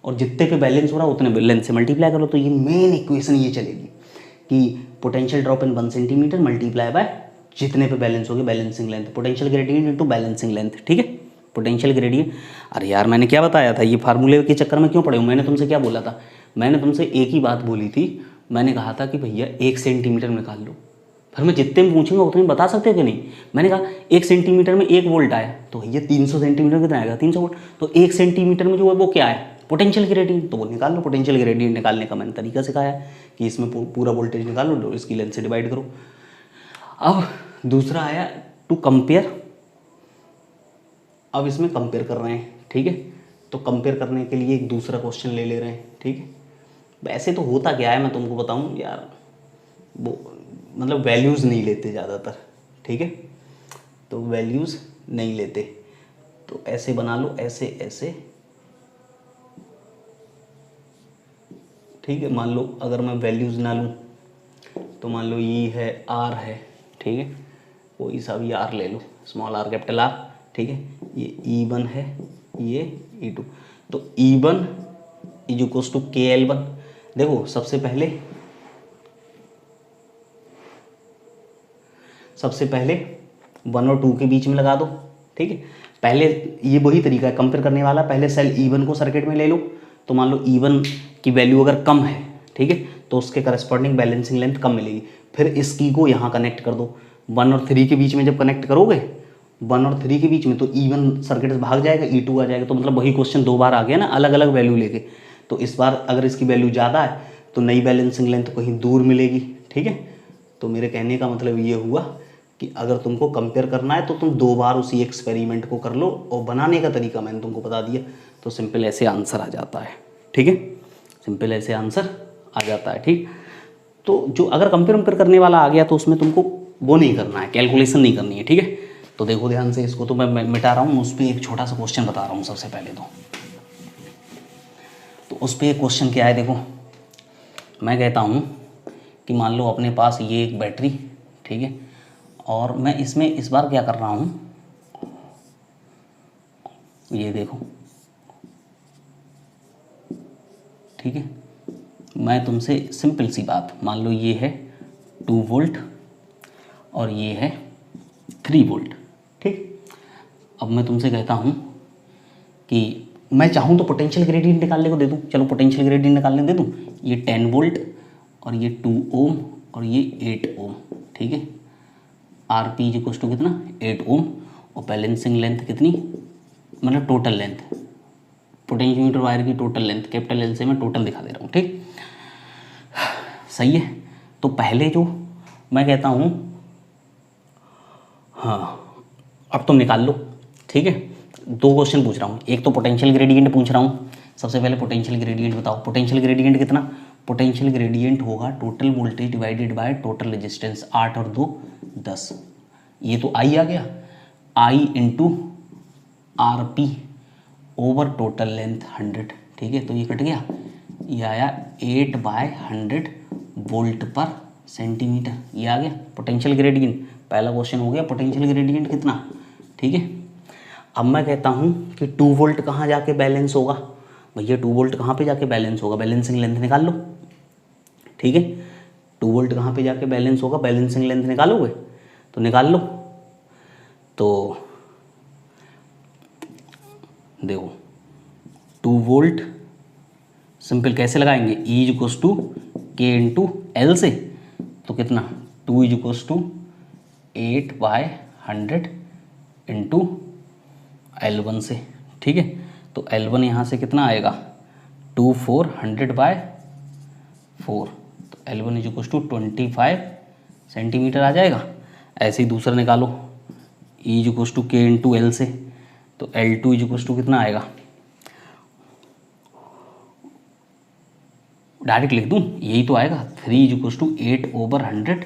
और जितने पे बैलेंस हो रहा है उतने लेंथ से मल्टीप्लाई करो, तो ये मेन इक्वेशन ये चलेगी कि potential drop in 1 centimetre multiply by जितने पे बैलेंस होगी balancing length, potential gradient into balancing length, ठीक है। पोटेंशियल ग्रेडियंट, अरे यार मैंने क्या बताया था, ये फार्मूले के चक्कर में क्यों पड़े हूँ, मैंने तुमसे क्या बोला था, मैंने तुमसे एक ही बात बोली थी, मैंने कहा था कि भैया 1 सेंटीमीटर में निकाल लो, फिर मैं जितने में पूछूंगा उतने में बता सकते हो कि नहीं। मैंने कहा 1 सेंटीमीटर में 1 वोल्ट आया, तो भैया 300 सेंटीमीटर कितना आएगा 300 वोल्ट, तो 1 सेंटीमीटर में जो है वो क्या है पोटेंशियल ग्रेडियंट, तो वो निकाल लो। पोटेंशियल ग्रेडियंट निकालने का मैंने तरीका सिखाया कि इसमें पूरा वोल्टेज निकाल लो, इसकी लेंथ से डिवाइड करो। अब दूसरा आया टू कंपेयर, अब इसमें कंपेयर कर रहे हैं, ठीक है। तो कंपेयर करने के लिए एक दूसरा क्वेश्चन ले रहे हैं, ठीक है। वैसे तो होता क्या है मैं तुमको बताऊं यार, वो मतलब वैल्यूज़ नहीं लेते ज़्यादातर, ठीक है, तो वैल्यूज़ नहीं लेते, तो ऐसे बना लो, ऐसे ऐसे, ठीक है। मान लो अगर मैं वैल्यूज़ ना लूँ तो मान लो ये है आर है, ठीक है, कोई सा भी आर ले लो, स्मॉल आर कैपिटल आर, ठीक है। ये E1 है, ये E2, तो E1 is equals to KL1। देखो सबसे पहले 1 और 2 के बीच में लगा दो, ठीक है। पहले ये वही तरीका है कंपेयर करने वाला, पहले सेल E1 को सर्किट में ले लो, तो मान लो E1 की वैल्यू अगर कम है, ठीक है, तो उसके करस्पॉन्डिंग बैलेंसिंग लेंथ कम मिलेगी। फिर इसकी को यहाँ कनेक्ट कर दो, 1 और 3 के बीच में जब कनेक्ट करोगे 1 और 3 के बीच में, तो E1 सर्किट से भाग जाएगा, E2 आ जाएगा, तो मतलब वही क्वेश्चन 2 बार आ गया ना अलग अलग वैल्यू लेके। तो इस बार अगर इसकी वैल्यू ज़्यादा है तो नई बैलेंसिंग लेंथ कहीं दूर मिलेगी, ठीक है। तो मेरे कहने का मतलब ये हुआ कि अगर तुमको कंपेयर करना है तो तुम 2 बार उसी एक्सपेरिमेंट को कर लो, और बनाने का तरीका मैंने तुमको बता दिया, तो सिंपल ऐसे आंसर आ जाता है, ठीक है, सिंपल ऐसे आंसर आ जाता है, ठीक। तो जो अगर कंपेयर करने वाला आ गया तो उसमें तुमको वो नहीं करना है, कैलकुलेशन नहीं करनी है, ठीक है। तो देखो ध्यान से, इसको तो मैं मिटा रहा हूँ, उस पर एक छोटा सा क्वेश्चन बता रहा हूँ सबसे पहले तो उस पर एक क्वेश्चन क्या है, देखो मैं कहता हूँ कि मान लो अपने पास ये एक बैटरी, ठीक है, और मैं इसमें इस बार क्या कर रहा हूँ, ये देखो, ठीक है, मैं तुमसे सिंपल सी बात, मान लो ये है 2 वोल्ट और ये है 3 वोल्ट, ठीक। अब मैं तुमसे कहता हूँ कि मैं चाहूँ तो पोटेंशियल ग्रेडियंट निकालने को दे दूँ, चलो पोटेंशियल ग्रेडियंट निकालने दे दूँ, ये 10 वोल्ट और ये 2 ओम और ये 8 ओम, ठीक है। आर पी इक्वल्स टू कितना 8 ओम, और बैलेंसिंग लेंथ कितनी, मतलब टोटल लेंथ, पोटेंशियोमीटर वायर की टोटल लेंथ, कैपिटल एल से मैं टोटल दिखा दे रहा हूँ, ठीक, सही है। तो पहले जो मैं कहता हूँ, हाँ अब तुम निकाल लो, ठीक है। 2 क्वेश्चन पूछ रहा हूँ, एक तो पोटेंशियल ग्रेडियंट पूछ रहा हूँ। सबसे पहले पोटेंशियल ग्रेडियंट बताओ, पोटेंशियल ग्रेडियंट कितना, पोटेंशियल ग्रेडियंट होगा total voltage divided by total resistance, 8 और 2 10, ये तो आई आ गया, I into R P over total length 100, ठीक है, तो ये कट गया, ये आया 8/100 वोल्ट पर सेंटीमीटर, ये आ गया पोटेंशियल ग्रेडियंट। पहला क्वेश्चन हो गया पोटेंशियल ग्रेडियंट कितना, ठीक है। अब मैं कहता हूँ कि 2 वोल्ट कहाँ जाके बैलेंस होगा, भैया 2 वोल्ट कहाँ पे जाके बैलेंस होगा, बैलेंसिंग लेंथ निकाल लो, ठीक है। 2 वोल्ट कहाँ पे जाके बैलेंस होगा, बैलेंसिंग लेंथ निकालोगे तो निकाल लो। तो देखो 2 वोल्ट सिंपल कैसे लगाएंगे, E is equals to K into L से, तो कितना 2 is equals to 8/100 into L1 से, ठीक है। तो L1 यहाँ से कितना आएगा 2400/4, तो L1 is equals to 25 centimetre आ जाएगा। ऐसे ही दूसरा निकालो, E is equals to K into L से, तो L2 इज इक्वल्स टू कितना आएगा, डायरेक्ट लिख दूँ, यही तो आएगा 3 is equals to 8/100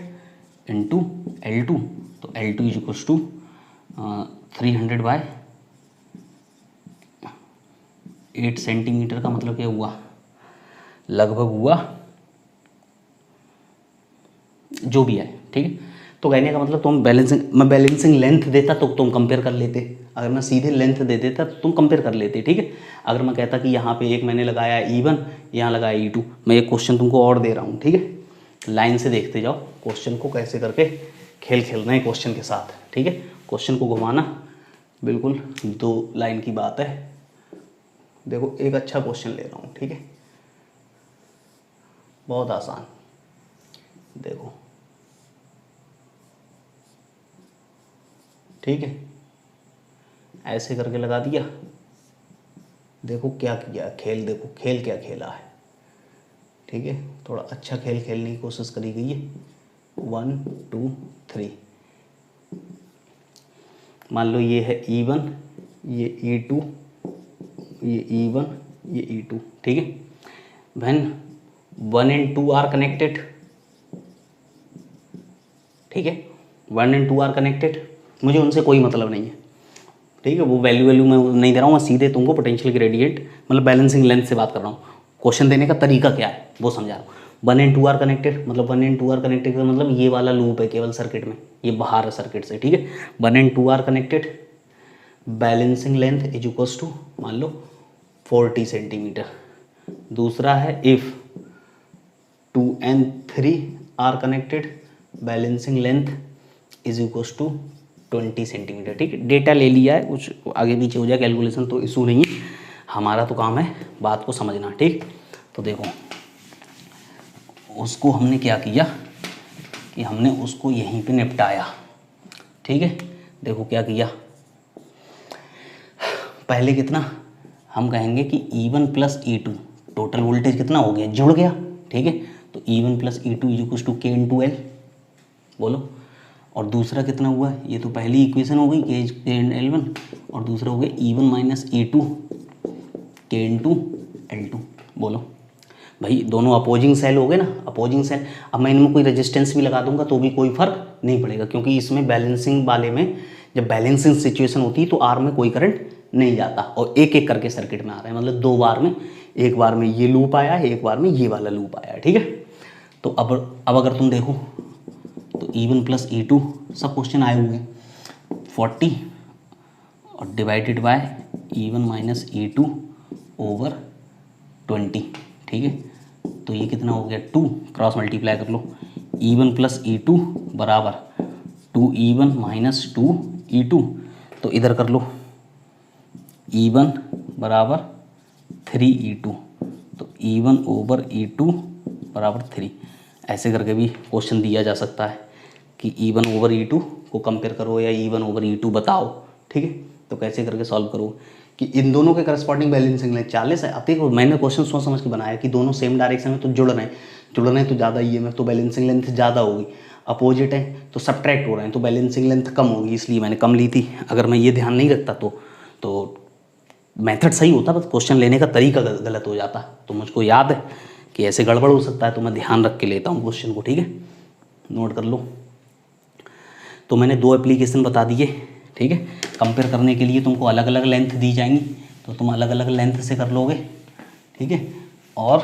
into L2, तो L2 is equals to 300/8 centimetre का मतलब क्या हुआ, लगभग हुआ जो भी है, ठीक है। तो कहने का मतलब तुम मैं बैलेंसिंग लेंथ देता तो तुम कंपेयर कर लेते, अगर मैं सीधे लेंथ दे देता तो तुम कंपेयर कर लेते, ठीक है। अगर मैं कहता कि यहाँ पे एक मैंने लगाया E1, यहाँ लगाया E2, मैं एक क्वेश्चन तुमको और दे रहा हूँ, ठीक है। लाइन से देखते जाओ क्वेश्चन को, कैसे करके खेल खेलना है क्वेश्चन के साथ, ठीक है। क्वेश्चन को घुमाना बिल्कुल 2 लाइन की बात है। देखो एक अच्छा क्वेश्चन ले रहा हूँ, ठीक है, बहुत आसान। देखो ठीक है, ऐसे करके लगा दिया। देखो क्या किया खेल, देखो खेल क्या खेला है, ठीक है। थोड़ा अच्छा खेल खेलने की कोशिश करी गई है। 1 2 3, मान लो ये है E1, ये E2, ये E1, ये E2, ठीक है। व्हेन 1 and 2 आर कनेक्टेड, ठीक है, 1 and 2 आर कनेक्टेड, मुझे उनसे कोई मतलब नहीं है, ठीक है। वो वैल्यू मैं नहीं दे रहा हूँ, मैं सीधे तुमको पोटेंशियल ग्रेडियंट मतलब बैलेंसिंग लेंथ से बात कर रहा हूँ। क्वेश्चन देने का तरीका क्या है वो समझा रहा हूँ। 1 and 2 आर कनेक्टेड, मतलब 1 and 2 आर कनेक्टेड का मतलब ये वाला लूप है केवल सर्किट में, ये बाहर है सर्किट से, ठीक है। 1 and 2 are connected, balancing length is equals to मान लो 40 सेंटीमीटर। दूसरा है if 2 and 3 are connected, balancing length is equals to 20 centimetre, ठीक है। डेटा ले लिया है, कुछ आगे पीछे हो जाए कैलकुलेशन तो इशू नहीं है, हमारा तो काम है बात को समझना, ठीक। तो देखो उसको हमने क्या किया कि हमने उसको यहीं पे निपटाया, ठीक है। देखो क्या किया, पहले कितना हम कहेंगे कि E1 plus E2 total voltage कितना हो गया, जुड़ गया, ठीक है। तो E1 plus E2 is equals to K into L, बोलो। और दूसरा कितना हुआ, ये तो पहली इक्वेशन हो गई के L1, और दूसरा हो गया E1 माइनस E2 के इंटू L2, बोलो। भाई दोनों अपोजिंग सेल हो गए ना, अपोजिंग सेल। अब मैं इनमें कोई रेजिस्टेंस भी लगा दूंगा तो भी कोई फर्क नहीं पड़ेगा, क्योंकि इसमें बैलेंसिंग वाले में जब बैलेंसिंग सिचुएशन होती है तो आर में कोई करंट नहीं जाता, और एक एक करके सर्किट में आ रहा है, मतलब 2 बार में, एक बार में ये लूप आया है, एक बार में ये वाला लूप आया है, ठीक है। तो अब अगर तुम देखो तो E1 प्लस E2 सब क्वेश्चन आए हुए हैं 40 और divided by E1 minus E2 over 20, ठीक है। तो ये कितना हो गया 2, क्रॉस मल्टीप्लाई कर लो, E1 प्लस E2 बराबर 2E1 माइनस 2E2, तो इधर कर लो E1 बराबर 3E2, तो E1 ओवर E2 बराबर 3। ऐसे करके भी क्वेश्चन दिया जा सकता है कि E1 ओवर E2 को कंपेयर करो या E1 ओवर E2 बताओ, ठीक है। तो कैसे करके सॉल्व करो कि इन दोनों के करस्पॉन्डिंग बैलेंसिंग लेंथ 40 है। अब देखो मैंने क्वेश्चन सोच समझ के बनाया कि दोनों सेम डायरेक्शन में तो जुड़ रहे हैं तो ज़्यादा EMF, तो बैलेंसिंग लेंथ ज़्यादा होगी। अपोजिट है तो सब्ट्रैक्ट हो रहे हैं तो बैलेंसिंग लेंथ कम होगी, इसलिए मैंने कम ली थी। अगर मैं ये ध्यान नहीं रखता तो मेथड सही होता, बस क्वेश्चन लेने का तरीका गलत हो जाता। तो मुझको याद है कि ऐसे गड़बड़ हो सकता है, तो मैं ध्यान रख के लेता हूँ क्वेश्चन को, ठीक है। नोट कर लो। तो मैंने 2 एप्लीकेशन बता दिए, ठीक है। कंपेयर करने के लिए तुमको अलग अलग लेंथ दी जाएंगी, तो तुम अलग अलग लेंथ से कर लोगे, ठीक है। और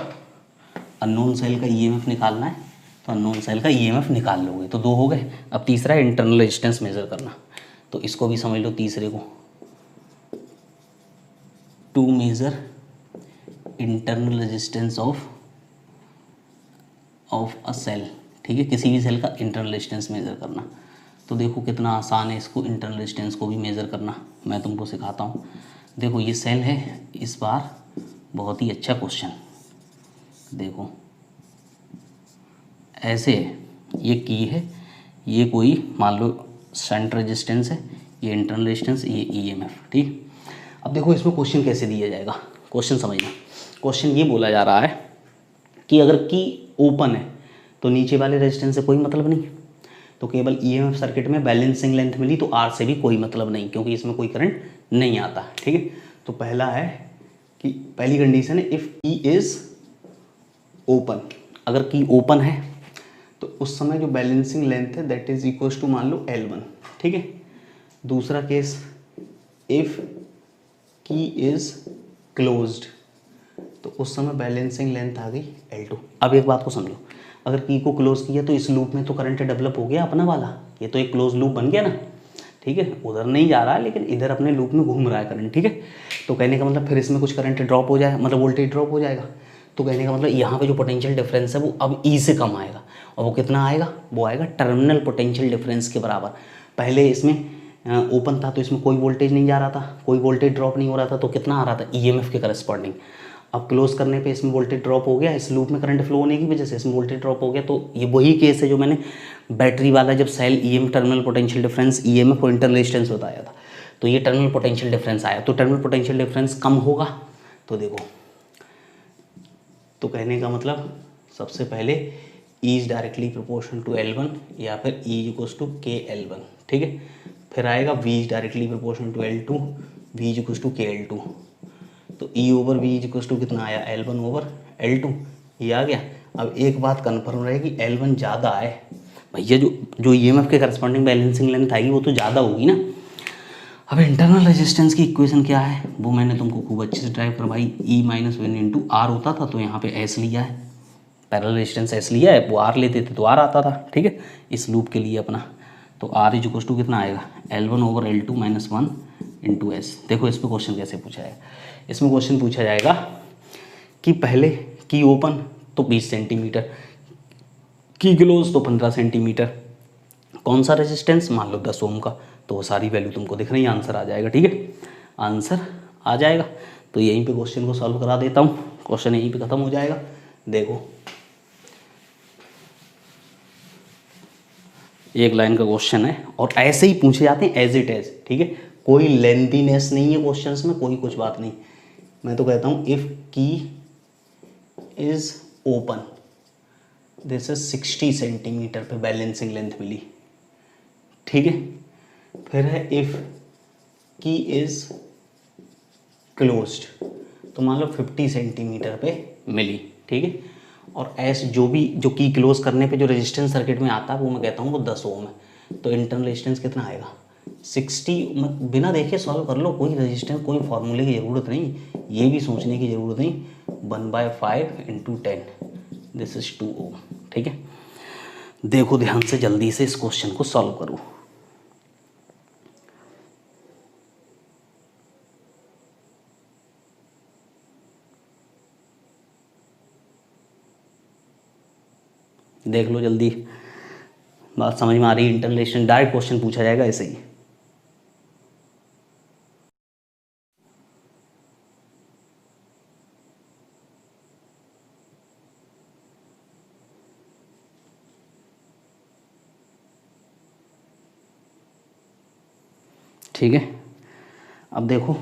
अननोन सेल का EMF निकालना है तो अननोन सेल का EMF निकाल लोगे, तो 2 हो गए। अब तीसरा है इंटरनल रेजिस्टेंस मेजर करना, तो इसको भी समझ लो तीसरे को, to measure internal resistance of a cell, ठीक है, किसी भी सेल का इंटरनल रेजिस्टेंस मेज़र करना। तो देखो कितना आसान है इसको इंटरनल रेजिस्टेंस को भी मेज़र करना, मैं तुमको सिखाता हूँ। देखो ये सेल है, इस बार बहुत ही अच्छा क्वेश्चन, देखो ऐसे है, ये की है, ये कोई मान लो शंट रेजिस्टेंस है, ये इंटरनल रेजिस्टेंस, ये ईएमएफ, ठीक। अब देखो इसमें क्वेश्चन कैसे दिया जाएगा, क्वेश्चन समझना। क्वेश्चन ये बोला जा रहा है कि अगर की ओपन है तो नीचे वाले रेजिस्टेंस से कोई मतलब नहीं, तो केवल ईएमएफ सर्किट में बैलेंसिंग लेंथ मिली तो आर से भी कोई मतलब नहीं, क्योंकि इसमें कोई करंट नहीं आता, ठीक है। तो पहला है कि पहली कंडीशन है इफ़ की इज़ ओपन, अगर की ओपन है तो उस समय जो बैलेंसिंग लेंथ है दैट इज इक्वल टू मान लो L1, ठीक है। दूसरा केस इफ़ की इज़ क्लोज्ड, तो उस समय बैलेंसिंग लेंथ आ गई L2। अब एक बात को समझो, अगर की को क्लोज किया तो इस लूप में तो करंट डेवलप हो गया अपना वाला, ये तो एक क्लोज लूप बन गया ना, ठीक है। उधर नहीं जा रहा है लेकिन इधर अपने लूप में घूम रहा है करंट, ठीक है। तो कहने का मतलब फिर इसमें कुछ करंट ड्रॉप हो जाए, मतलब वोल्टेज ड्रॉप हो जाएगा। तो कहने का मतलब यहाँ पे जो पोटेंशियल डिफरेंस है वो अब ई से कम आएगा, और वो कितना आएगा, वो आएगा टर्मिनल पोटेंशियल डिफरेंस के बराबर। पहले इसमें ओपन था तो इसमें कोई वोल्टेज नहीं जा रहा था, कोई वोल्टेज ड्रॉप नहीं हो रहा था, तो कितना आ रहा था, ईएमएफ के करस्पॉन्डिंग। अब क्लोज करने पे इसमें वोल्टेज ड्रॉप हो गया, इस लूप में करंट फ्लो होने की वजह से इसमें वोल्टेज ड्रॉप हो गया। तो ये वही केस है जो मैंने बैटरी वाला जब cell EM terminal potential difference EMF और इंटरनल रेजिस्टेंस बताया था, तो ये टर्मिनल पोटेंशियल डिफरेंस आया, तो टर्मिनल पोटेंशियल डिफरेंस कम होगा। तो देखो, तो कहने का मतलब सबसे पहले E is directly proportional to L1 या फिर E इक्वल्स टू KL1, ठीक है। फिर आएगा V is directly proportional to L2, V equals to KL2। तो E over V equals to कितना आया, L1 ओवर L2, ये आ गया। अब एक बात कन्फर्म रहेगी, L1 ज़्यादा है भैया, जो ईएमएफ के करस्पॉन्डिंग बैलेंसिंग लेंथ आएगी वो तो ज़्यादा होगी ना। अब इंटरनल रेजिस्टेंस की इक्वेशन क्या है वो मैंने तुमको खूब अच्छे से ड्राइव करवाई, E minus one into R होता था, तो यहाँ पे S लिया है, पैरेलल रेजिस्टेंस S लिया है, वो R लेते थे तो R आता था, ठीक है, इस लूप के लिए अपना। तो R इज इक्वल टू कितना आएगा, L1 over L2 minus one into S। देखो इस पर क्वेश्चन कैसे पूछा जाएगा, इसमें क्वेश्चन पूछा जाएगा कि पहले की ओपन तो 20 सेंटीमीटर, की क्लोज तो 15 सेंटीमीटर, कौन सा रेजिस्टेंस, मान लो 10 ओम का, तो वो सारी वैल्यू तुमको दिख रही है, आंसर आ जाएगा, ठीक है, आंसर आ जाएगा। तो यहीं पे क्वेश्चन को सॉल्व करा देता हूँ, क्वेश्चन यहीं पे ख़त्म हो जाएगा। देखो एक लाइन का क्वेश्चन है और ऐसे ही पूछे जाते हैं एज इट एज, ठीक है, कोई लेंथीनेस नहीं है क्वेश्चंस में, कोई कुछ बात नहीं। मैं तो कहता हूँ इफ़ की is open, this is 60 centimetre पे बैलेंसिंग लेंथ मिली, ठीक है। फिर है इफ़ की इज़ क्लोज्ड, तो मान लो 50 सेंटीमीटर पे मिली, ठीक है। और एस जो की क्लोज करने पे जो रेजिस्टेंस सर्किट में आता है वो मैं कहता हूँ वो 10 ओम है। तो इंटरनल रेजिस्टेंस कितना आएगा, 60, बिना देखे सॉल्व कर लो, कोई रेजिस्टेंस कोई फॉर्मूले की ज़रूरत नहीं, ये भी सोचने की ज़रूरत नहीं, 1/5 इंटू 10, दिस इज 2 ओम, ठीक है। देखो ध्यान से जल्दी से इस क्वेश्चन को सॉल्व करो। देख लो जल्दी, बात समझ में आ रही है, इंटरनल रेजिस्टेंस डायरेक्ट क्वेश्चन पूछा जाएगा ऐसे ही। ठीक है, अब देखो,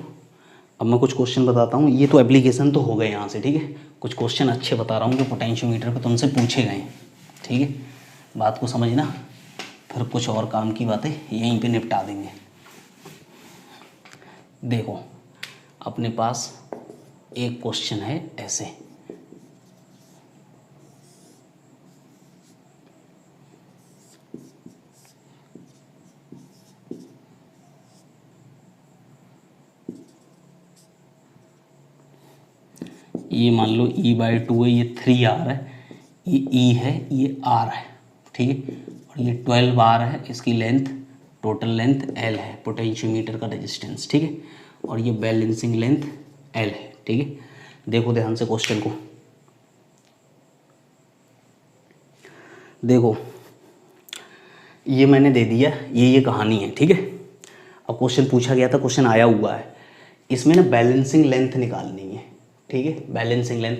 अब मैं कुछ क्वेश्चन बताता हूँ, ये तो एप्लीकेशन तो हो गए यहाँ से, ठीक है, कुछ क्वेश्चन अच्छे बता रहा हूँ जो पोटेंशियोमीटर पे तुमसे पूछे गए, ठीक है, बात को समझना, फिर कुछ और काम की बातें यहीं पे निपटा देंगे। देखो अपने पास एक क्वेश्चन है ऐसे, ये मान लो E/2 है, ये 3R है, ये E है, ये R है, ठीक है, और ये 12R है, इसकी लेंथ, टोटल लेंथ L है, पोटेंशियोमीटर का रेजिस्टेंस, ठीक है, और ये बैलेंसिंग लेंथ L है, ठीक है। देखो ध्यान से क्वेश्चन को, देखो ये मैंने दे दिया, ये कहानी है, ठीक है। अब क्वेश्चन पूछा गया था, क्वेश्चन आया हुआ है, इसमें ना बैलेंसिंग लेंथ निकालनी है, ठीक है, बैलेंसिंग लेंथ।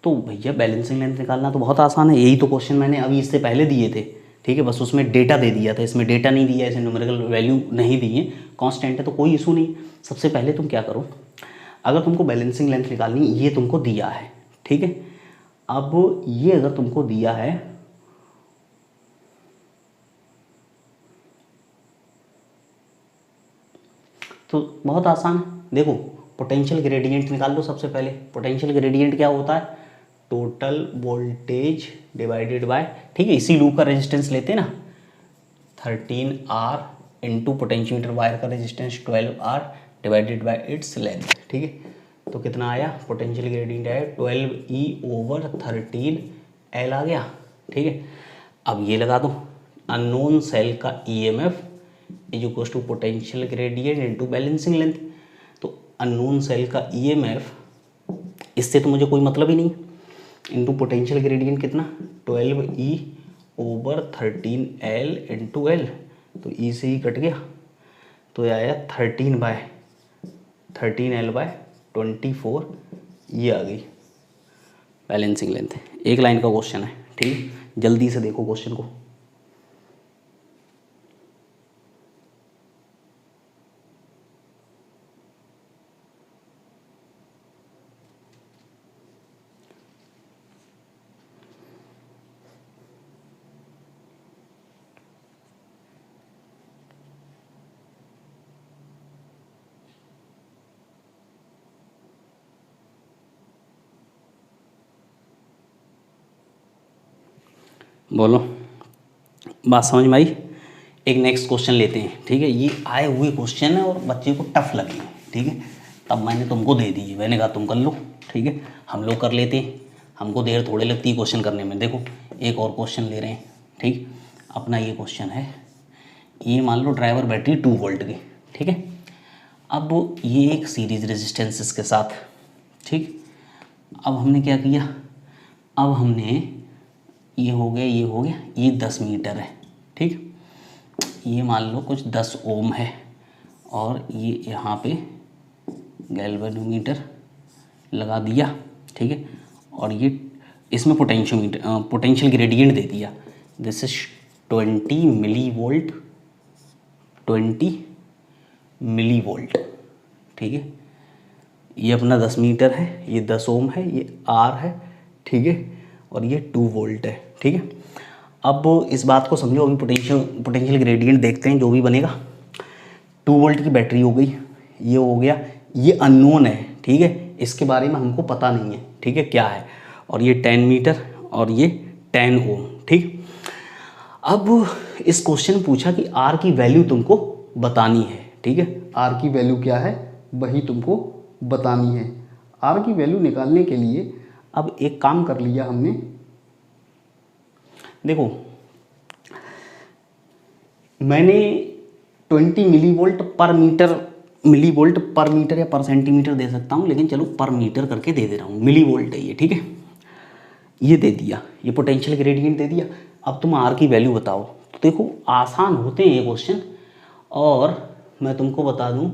तो भैया बैलेंसिंग लेंथ निकालना तो बहुत आसान है, यही तो क्वेश्चन मैंने अभी इससे पहले दिए थे, ठीक है, बस उसमें डेटा दे दिया था, इसमें डेटा नहीं दिया, ऐसे न्यूमेरिकल वैल्यू नहीं दी है, कांस्टेंट है तो कोई इशू नहीं। सबसे पहले तुम क्या करो, अगर तुमको बैलेंसिंग लेंथ निकालनी, ये तुमको दिया है, ठीक है। अब ये अगर तुमको दिया है तो बहुत आसान है। देखो पोटेंशियल ग्रेडियंट निकाल लो सबसे पहले। पोटेंशियल ग्रेडियंट क्या होता है, टोटल वोल्टेज डिवाइडेड बाय, ठीक है, इसी लूप का रेजिस्टेंस लेते हैं ना, 13R इंटू पोटेंशियोमीटर वायर का resistance 12R divided by it's length, ठीक है। तो कितना आया, पोटेंशियल ग्रेडियंट आया 12E/13L आ गया, ठीक है। अब ये लगा दो, अननोन सेल का EMF is equal to potential gradient into balancing length. तो अननोन सेल का EMF, इससे तो मुझे कोई मतलब ही नहीं, इनटू पोटेंशियल ग्रेडियंट कितना 12E/13L इंटू L, तो E से ही कट गया, तो ये आया 13L/24, ये आ गई बैलेंसिंग लेंथ। एक लाइन का क्वेश्चन है, ठीक है, जल्दी से देखो क्वेश्चन को। बोलो, बात समझ में आई। एक नेक्स्ट क्वेश्चन लेते हैं, ठीक है। ये आए हुए क्वेश्चन है और बच्चे को टफ लगे, ठीक है, तब मैंने तुमको दे दी, मैंने कहा तुम कर लो, ठीक है, हम लोग कर लेते हैं, हमको देर थोड़े लगती है क्वेश्चन करने में। देखो एक और क्वेश्चन ले रहे हैं, ठीक, अपना ये क्वेश्चन है, ये मान लो ड्राइवर बैटरी 2 वोल्ट की, ठीक है। अब ये एक सीरीज रेजिस्टेंस इसके साथ, ठीक। अब हमने क्या किया, अब हमने ये हो गया, ये हो गया, ये 10 मीटर है, ठीक। ये मान लो कुछ 10 ओम है, और ये यहाँ पे गैल्वेनोमीटर लगा दिया, ठीक है, और ये इसमें पोटेंशियल ग्रेडियंट दे दिया, this is 20 millivolt, 20 millivolt, ठीक है। ये अपना 10 मीटर है, ये 10 ओम है, ये R है, ठीक है, और ये 2 वोल्ट है, ठीक है। अब इस बात को समझो, अभी पोटेंशियल ग्रेडियंट देखते हैं जो भी बनेगा। 2 वोल्ट की बैटरी हो गई, ये हो गया, ये अननोन है, ठीक है, इसके बारे में हमको पता नहीं है, ठीक है, क्या है, और ये 10 मीटर और ये 10 ओम, ठीक। अब इस क्वेश्चन पूछा कि R की वैल्यू तुमको बतानी है, ठीक है, R की वैल्यू क्या है वही तुमको बतानी है। R की वैल्यू निकालने के लिए अब एक काम कर लिया हमने, देखो मैंने 20 मिलीवोल्ट पर मीटर, मिलीवोल्ट पर मीटर या पर सेंटीमीटर दे सकता हूँ, लेकिन चलो पर मीटर करके दे रहा हूँ, मिलीवोल्ट है ये, ठीक है। ये दे दिया, ये पोटेंशियल ग्रेडियंट दे दिया। अब तुम R की वैल्यू बताओ। तो देखो आसान होते हैं ये क्वेश्चन, और मैं तुमको बता दूं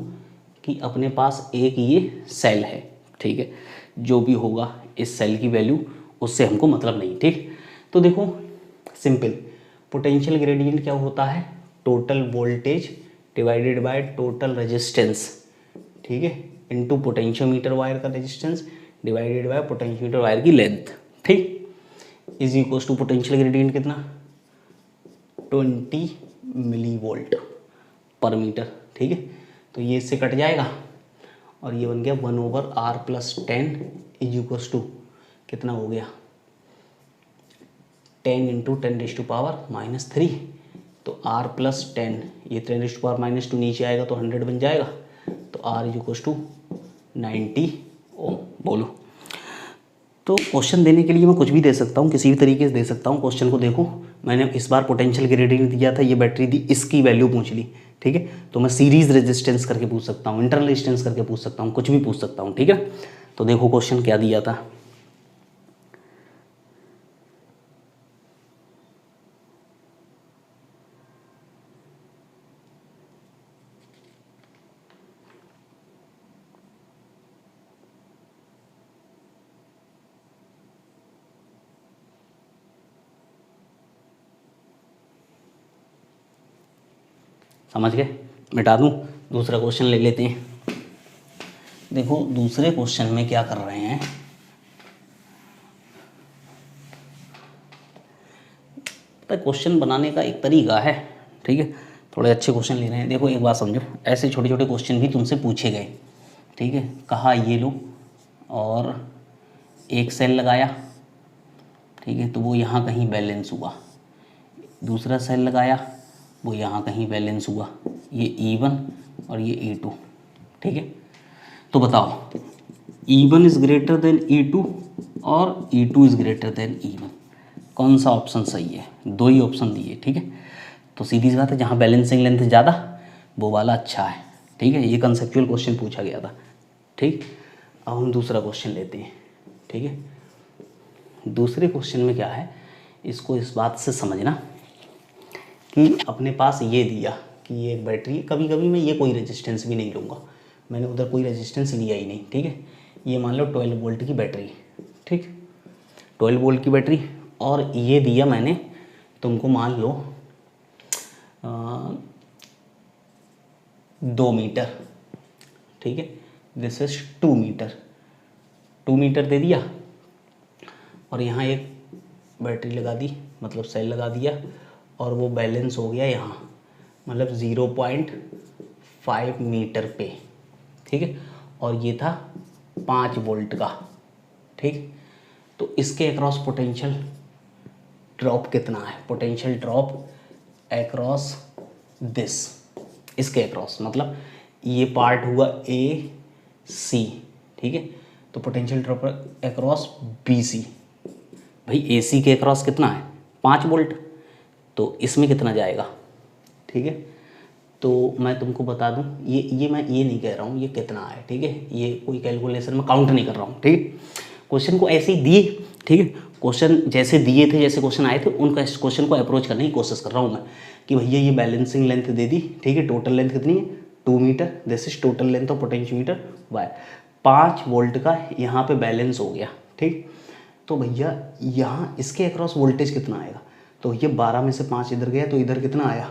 कि अपने पास एक ये सेल है, ठीक है, जो भी होगा इस सेल की वैल्यू उससे हमको मतलब नहीं, ठीक। तो देखो सिंपल, पोटेंशियल ग्रेडियंट क्या होता है, total voltage divided by total resistance, ठीक है, इनटू पोटेंशियोमीटर वायर का resistance divided by potentiometer wire की लेंथ, ठीक, is equals to potential gradient कितना 20 मिली वोल्ट पर मीटर, ठीक है। तो ये इससे कट जाएगा और ये बन गया 1/R + 10 इज इक्वल्स टू कितना हो गया 10 × 10⁻³ तो R + 10, ये 10⁻⁻² नीचे आएगा तो 100 बन जाएगा, तो R इज इक्वल्स टू 90 ओम। बोलो, तो क्वेश्चन देने के लिए मैं कुछ भी दे सकता हूँ, किसी भी तरीके से दे सकता हूँ। क्वेश्चन को देखो, मैंने इस बार पोटेंशियल ग्रेडियंट दिया था, ये बैटरी दी, इसकी वैल्यू पूछ ली, ठीक है। तो मैं सीरीज रेजिस्टेंस करके पूछ सकता हूँ, इंटरनल रेजिस्टेंस करके पूछ सकता हूँ, कुछ भी पूछ सकता हूँ, ठीक है। तो देखो क्वेश्चन क्या दिया था, समझ गए? मिटा दूँ? दूसरा क्वेश्चन ले लेते हैं। देखो दूसरे क्वेश्चन में क्या कर रहे हैं, तो क्वेश्चन बनाने का एक तरीका है, ठीक है, थोड़े अच्छे क्वेश्चन ले रहे हैं। देखो एक बात समझो, ऐसे छोटे छोटे क्वेश्चन भी तुमसे पूछे गए, ठीक है। कहा ये लो और एक सेल लगाया, ठीक है, तो वो यहाँ कहीं बैलेंस हुआ। दूसरा सेल लगाया, वो यहाँ कहीं बैलेंस हुआ। ये E1 और ये E2, ठीक है। तो बताओ E1 is greater than E2 और E2 is greater than E1, कौन सा ऑप्शन सही है? दो ही ऑप्शन दिए, ठीक है। तो सीधी सी बात है, जहाँ बैलेंसिंग लेंथ ज़्यादा वो वाला अच्छा है, ठीक है। ये कंसेप्चुअल क्वेश्चन पूछा गया था, ठीक। अब हम दूसरा क्वेश्चन लेते हैं, ठीक है। दूसरे क्वेश्चन में क्या है, इसको इस बात से समझना कि अपने पास ये दिया कि ये एक बैटरी है। कभी कभी मैं ये कोई रेजिस्टेंस भी नहीं लूँगा, मैंने उधर कोई रेजिस्टेंस लिया ही नहीं, ठीक है। ये मान लो 12 वोल्ट की बैटरी, ठीक, 12 वोल्ट की बैटरी, और ये दिया मैंने तुमको, मान लो 2 मीटर, ठीक है। दिस इज 2 मीटर, 2 मीटर दे दिया, और यहाँ एक बैटरी लगा दी, मतलब सेल लगा दिया, और वो बैलेंस हो गया यहाँ, मतलब 0.5 मीटर पे, ठीक है। और ये था 5 वोल्ट का, ठीक। तो इसके अक्रॉस पोटेंशियल ड्रॉप कितना है? पोटेंशियल ड्रॉप अक्रॉस दिस, इसके अक्रॉस, मतलब ये पार्ट हुआ AC, ठीक है। तो पोटेंशियल ड्रॉप अक्रॉस BC, भाई AC के अक्रॉस कितना है? 5 वोल्ट, तो इसमें कितना जाएगा, ठीक है। तो मैं तुमको बता दूं, ये मैं ये नहीं कह रहा हूँ ये कितना है, ठीक है, ये कोई कैलकुलेशन में काउंट नहीं कर रहा हूँ, ठीक है। क्वेश्चन को ऐसे ही दिए, ठीक है, क्वेश्चन जैसे दिए थे, जैसे क्वेश्चन आए थे, उनका क्वेश्चन को अप्रोच करने की कोशिश कर रहा हूँ मैं, कि भैया ये बैलेंसिंग लेंथ दे दी, ठीक है, टोटल लेंथ कितनी है? 2 metre, this is total length of potentiometer wire, 5 volt का यहाँ पे बैलेंस हो गया, ठीक। तो भैया यहाँ इसके अक्रॉस वोल्टेज कितना आएगा? तो ये 12 में से 5 इधर गया, तो इधर कितना आया?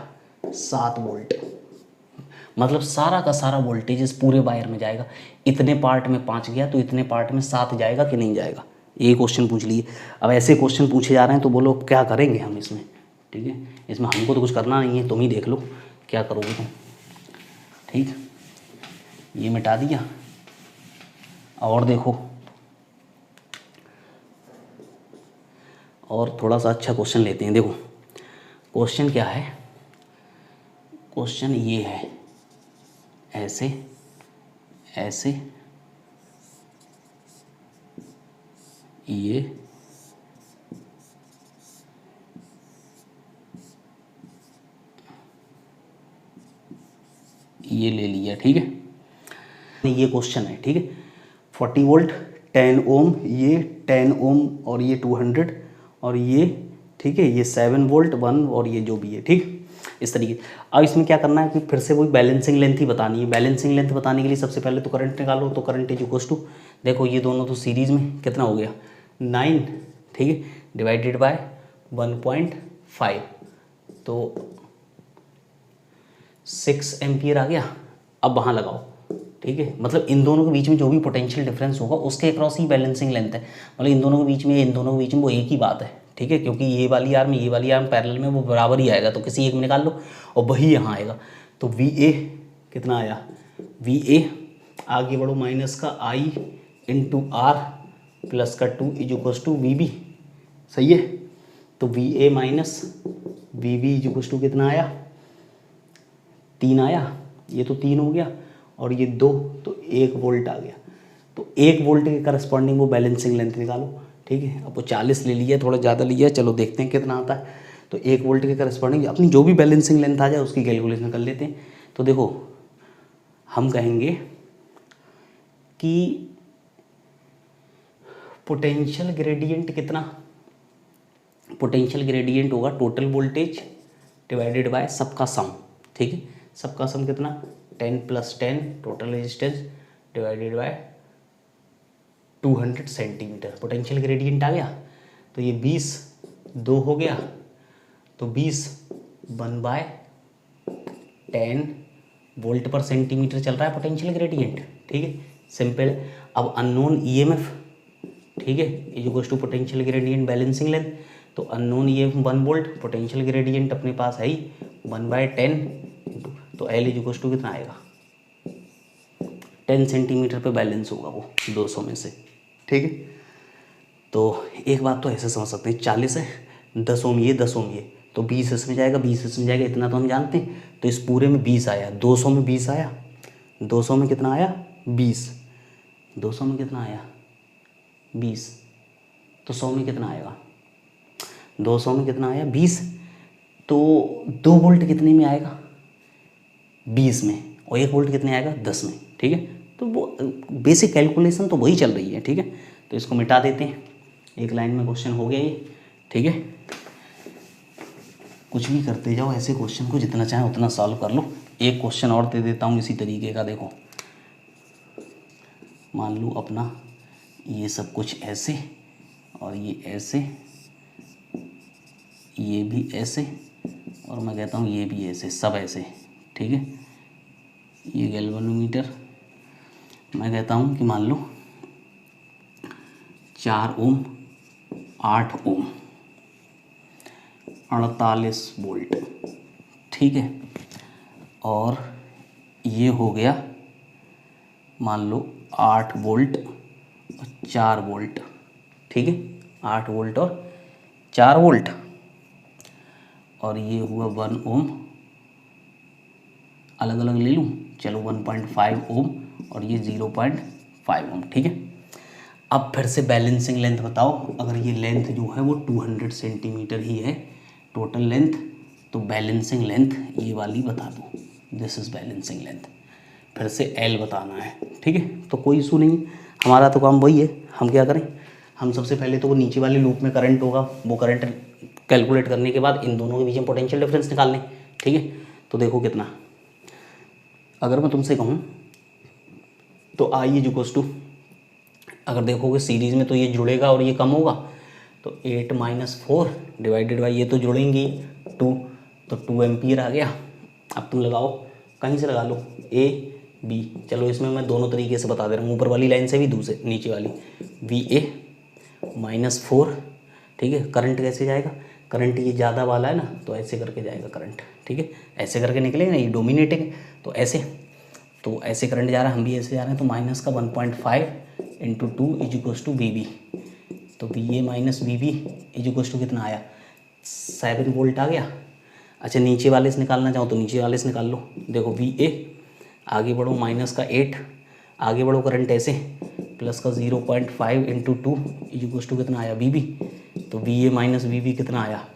7 वोल्ट, मतलब सारा का सारा वोल्टेज इस पूरे वायर में जाएगा। इतने पार्ट में 5 गया, तो इतने पार्ट में 7 जाएगा कि नहीं जाएगा? ये क्वेश्चन पूछ लिए। अब ऐसे क्वेश्चन पूछे जा रहे हैं तो बोलो क्या करेंगे हम इसमें, ठीक है। इसमें हमको तो कुछ करना नहीं है, तुम ही देख लो क्या करोगे तुम, ठीक। ये मिटा दिया, और देखो, और थोड़ा सा अच्छा क्वेश्चन लेते हैं। देखो क्वेश्चन क्या है, क्वेश्चन ये है, ऐसे ऐसे ये ले लिया, ठीक है। ये क्वेश्चन है, ठीक है, 40 वोल्ट 10 ओम, ये 10 ओम और ये 200, और ये, ठीक है, ये 7 वोल्ट 1, और ये जो भी है, ठीक, इस तरीके। अब इसमें क्या करना है कि फिर से वही बैलेंसिंग लेंथ ही बतानी है। बैलेंसिंग लेंथ बताने के लिए सबसे पहले तो करंट निकालो, तो करंट इज इक्वल्स टू, देखो ये दोनों तो सीरीज में, कितना हो गया? 9, ठीक है, डिवाइडेड बाय 1.5, तो 6 एम्पियर आ गया। अब वहाँ लगाओ, ठीक है, मतलब इन दोनों के बीच में जो भी पोटेंशियल डिफरेंस होगा उसके अक्रॉस ही बैलेंसिंग लेंथ है, मतलब इन दोनों के बीच में, इन दोनों के बीच में वो एक ही बात है, ठीक है, क्योंकि ये वाली आर्म ये वाली आर्म पैरेलल में, वो बराबर ही आएगा, तो किसी एक में निकाल लो और वही यहाँ आएगा। तो VA कितना आया? VA, आगे बढ़ो, माइनस का I इंटू R प्लस का 2 इज इक्वल्स टू VB, सही है। तो VA minus VB is equals to कितना आया? 3 आया, ये तो 3 हो गया, और ये 2, तो 1 वोल्ट आ गया। तो 1 वोल्ट के करस्पॉन्डिंग वो बैलेंसिंग लेंथ निकालो, ठीक है। अब वो 40 ले लिया, थोड़ा ज़्यादा लिया, चलो देखते हैं कितना आता है। तो 1 वोल्ट के करस्पॉन्डिंग अपनी जो भी बैलेंसिंग लेंथ आ जाए उसकी कैलकुलेशन कर लेते हैं। तो देखो हम कहेंगे कि पोटेंशियल ग्रेडियंट कितना? पोटेंशियल ग्रेडियंट होगा टोटल वोल्टेज डिवाइडेड बाय सबका सम, ठीक है। सबका सम कितना? 10 + 10 total resistance divided by 200 centimetre. Potential gradient आ गया, तो ये 20 2 हो गया, तो 20 1/2 10 वोल्ट पर सेंटीमीटर चल रहा है पोटेंशियल ग्रेडियंट, ठीक है, सिंपल है। अब अननोन ईएमएफ, ठीक है, is equals to potential gradient balancing length, तो unknown EMF 1 volt, potential gradient अपने पास है ही 1/10, तो एल इज इक्वल्स टू कितना आएगा, 10 सेंटीमीटर पे बैलेंस होगा वो 200 में से, ठीक है। तो एक बात तो ऐसे समझ सकते हैं, 40 है, 10 ओम ये 10 ओम ये, तो 20 इसमें जाएगा, 20 इसमें जाएगा, इतना तो हम जानते हैं। तो इस पूरे में 20 आया, 200 में 20 आया, 200 में कितना आया 20, 200 में कितना आया 20, तो 100 में कितना आएगा, 200 में कितना आया 20, तो 2 वोल्ट कितने में आएगा 20 में, और 1 वोल्ट कितने आएगा 10 में, ठीक है। तो वो बेसिक कैलकुलेशन तो वही चल रही है, ठीक है। तो इसको मिटा देते हैं, एक लाइन में क्वेश्चन हो गया ये, ठीक है। कुछ भी करते जाओ, ऐसे क्वेश्चन को जितना चाहे उतना सॉल्व कर लो। एक क्वेश्चन और दे देता हूँ इसी तरीके का, देखो मान लो अपना ये सब कुछ ऐसे और ये ऐसे, ये भी ऐसे, और मैं कहता हूँ ये भी ऐसे, सब ऐसे, ठीक है। ये गैल्वेनोमीटर मैं कहता हूँ कि मान लो 4 ओम 8 ओम 48 वोल्ट, ठीक है। और ये हो गया मान लो 8 वोल्ट और 4 वोल्ट, ठीक है, 8 वोल्ट और 4 वोल्ट, और ये हुआ 1 ओम, अलग अलग ले लूँ, चलो 1.5 ओम और ये 0.5 ओम, ठीक है। अब फिर से बैलेंसिंग लेंथ बताओ, अगर ये लेंथ जो है वो 200 सेंटीमीटर ही है टोटल लेंथ, तो बैलेंसिंग लेंथ ये वाली बता दो, दिस इज़ बैलेंसिंग लेंथ। फिर से एल बताना है, ठीक है। तो कोई इशू नहीं, हमारा तो काम वही है। हम क्या करें, हम सबसे पहले तो वो नीचे वाले लूप में करंट होगा, वो करंट कैलकुलेट करने के बाद इन दोनों के बीच में पोटेंशियल डिफरेंस निकाल लें, ठीक है। तो देखो कितना, अगर मैं तुमसे कहूँ तो आई इज इक्वल्स टू, अगर देखोगे सीरीज़ में तो ये जुड़ेगा और ये कम होगा, तो 8 - 4 डिवाइडेड बाई ये तो जुड़ेंगी 2, तो 2 एम्पियर आ गया। अब तुम लगाओ, कहीं से लगा लो, ए बी, चलो इसमें मैं दोनों तरीके से बता दे रहा हूँ, ऊपर वाली लाइन से भी दूसरे नीचे वाली, VA -4, ठीक है। करंट कैसे जाएगा, करंट ये ज़्यादा वाला है ना, तो ऐसे करके जाएगा करंट, ठीक है, ऐसे करके निकलेगा ना, ये डोमिनेटिंग, तो ऐसे करंट जा रहा है, हम भी ऐसे जा रहे हैं, तो माइनस का 1.5 × 2 इज इक्वल्स टू VB, तो VA - VB is equals to कितना आया 7 वोल्ट आ गया। अच्छा नीचे वाले से निकालना चाहो तो नीचे वाले से निकाल लो, देखो VA, आगे बढ़ो माइनस का 8, आगे बढ़ो करंट ऐसे, प्लस का 0.5 × 2 इज इक्वल्स टू कितना आया VB, तो VA - VB कितना आया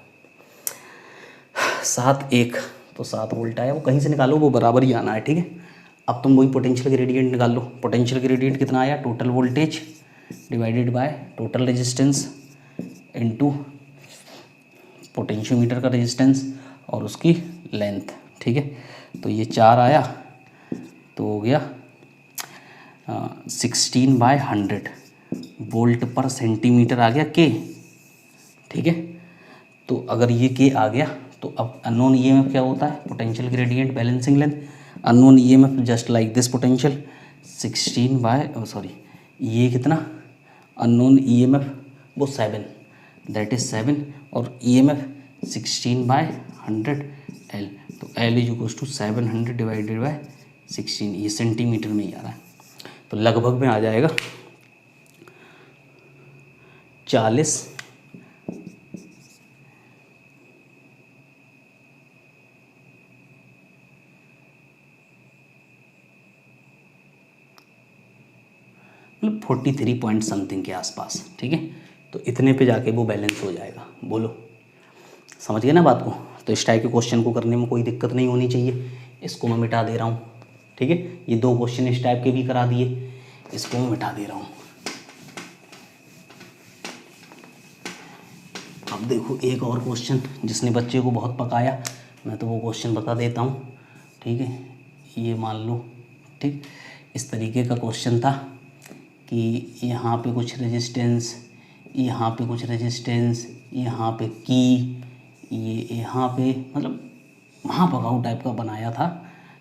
7, 1, तो 7 वोल्ट आया। वो कहीं से निकालो, वो बराबर ही आना है, ठीक है। अब तुम वही पोटेंशियल ग्रेडियंट निकाल लो, पोटेंशियल ग्रेडियंट कितना आया, total voltage divided by total resistance into potentiometer का रेजिस्टेंस और उसकी लेंथ, ठीक है। तो ये 4 आया, तो हो गया 16/100 वोल्ट पर सेंटीमीटर आ गया के, ठीक है। तो अगर ये के आ गया, तो अब अननोन ईएमएफ क्या होता है, potential gradient balancing length, unknown EMF just like this potential 16 ये कितना अननोन ईएमएफ वो 7, दैट इज 7, और ईएमएफ 16/100 L, तो L is equals to 700 divided by 16, ये सेंटीमीटर में ही आ रहा है, तो लगभग में आ जाएगा 40 मतलब 43 पॉइंट समथिंग के आसपास, ठीक है। तो इतने पे जाके वो बैलेंस हो जाएगा, बोलो समझ गए ना बात को। तो इस टाइप के क्वेश्चन को करने में कोई दिक्कत नहीं होनी चाहिए। इसको मैं मिटा दे रहा हूँ, ठीक है। ये 2 क्वेश्चन इस टाइप के भी करा दिए, इसको मैं मिटा दे रहा हूँ। अब देखो एक और क्वेश्चन जिसने बच्चे को बहुत पकाया, मैं तो वो क्वेश्चन बता देता हूँ, ठीक है। ये मान लो, ठीक, इस तरीके का क्वेश्चन था कि यहाँ पे कुछ रेजिस्टेंस, यहाँ पे कुछ रेजिस्टेंस, यहाँ पे की, ये यहाँ पे मतलब महाभगाऊ टाइप का बनाया था,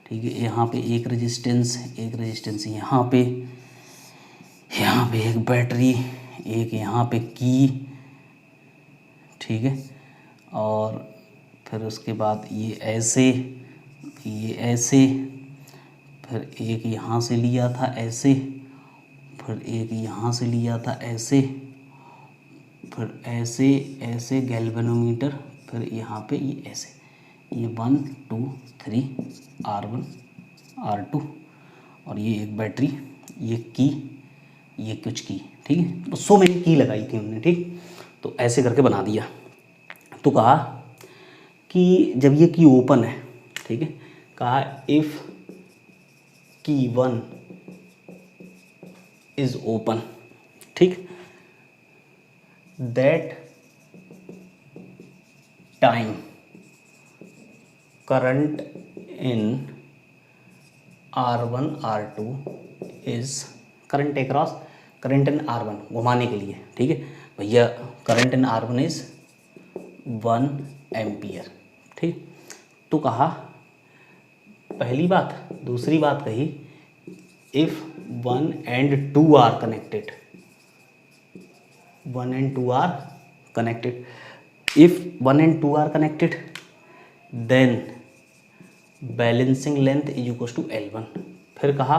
ठीक है। यहाँ पे एक रेजिस्टेंस यहाँ पे एक बैटरी, एक यहाँ पे की, ठीक है। और फिर उसके बाद ये ऐसे, फिर एक यहाँ से लिया था ऐसे, फिर एक यहाँ से लिया था ऐसे, फिर ऐसे गैल्वेनोमीटर, फिर यहाँ पे ये ऐसे, ये 1 2 3 R1 R2 और ये एक बैटरी, ये की, ये कुछ की, ठीक है। तो 100 मैंने की लगाई थी हमने, ठीक। तो ऐसे करके बना दिया। तो कहा कि जब ये की ओपन है, ठीक है, कहा इफ़ की 1 इज़ ओपन, ठीक, that time current in R1 R2 is, current across, current in R1 घुमाने के लिए, ठीक है भैया, current in R1 is 1 ampere, ठीक। तो कहा पहली बात, दूसरी बात कही if 1 and 2 are connected, 1 and 2 are connected, if 1 and 2 are connected then balancing length is equal to L1। फिर कहा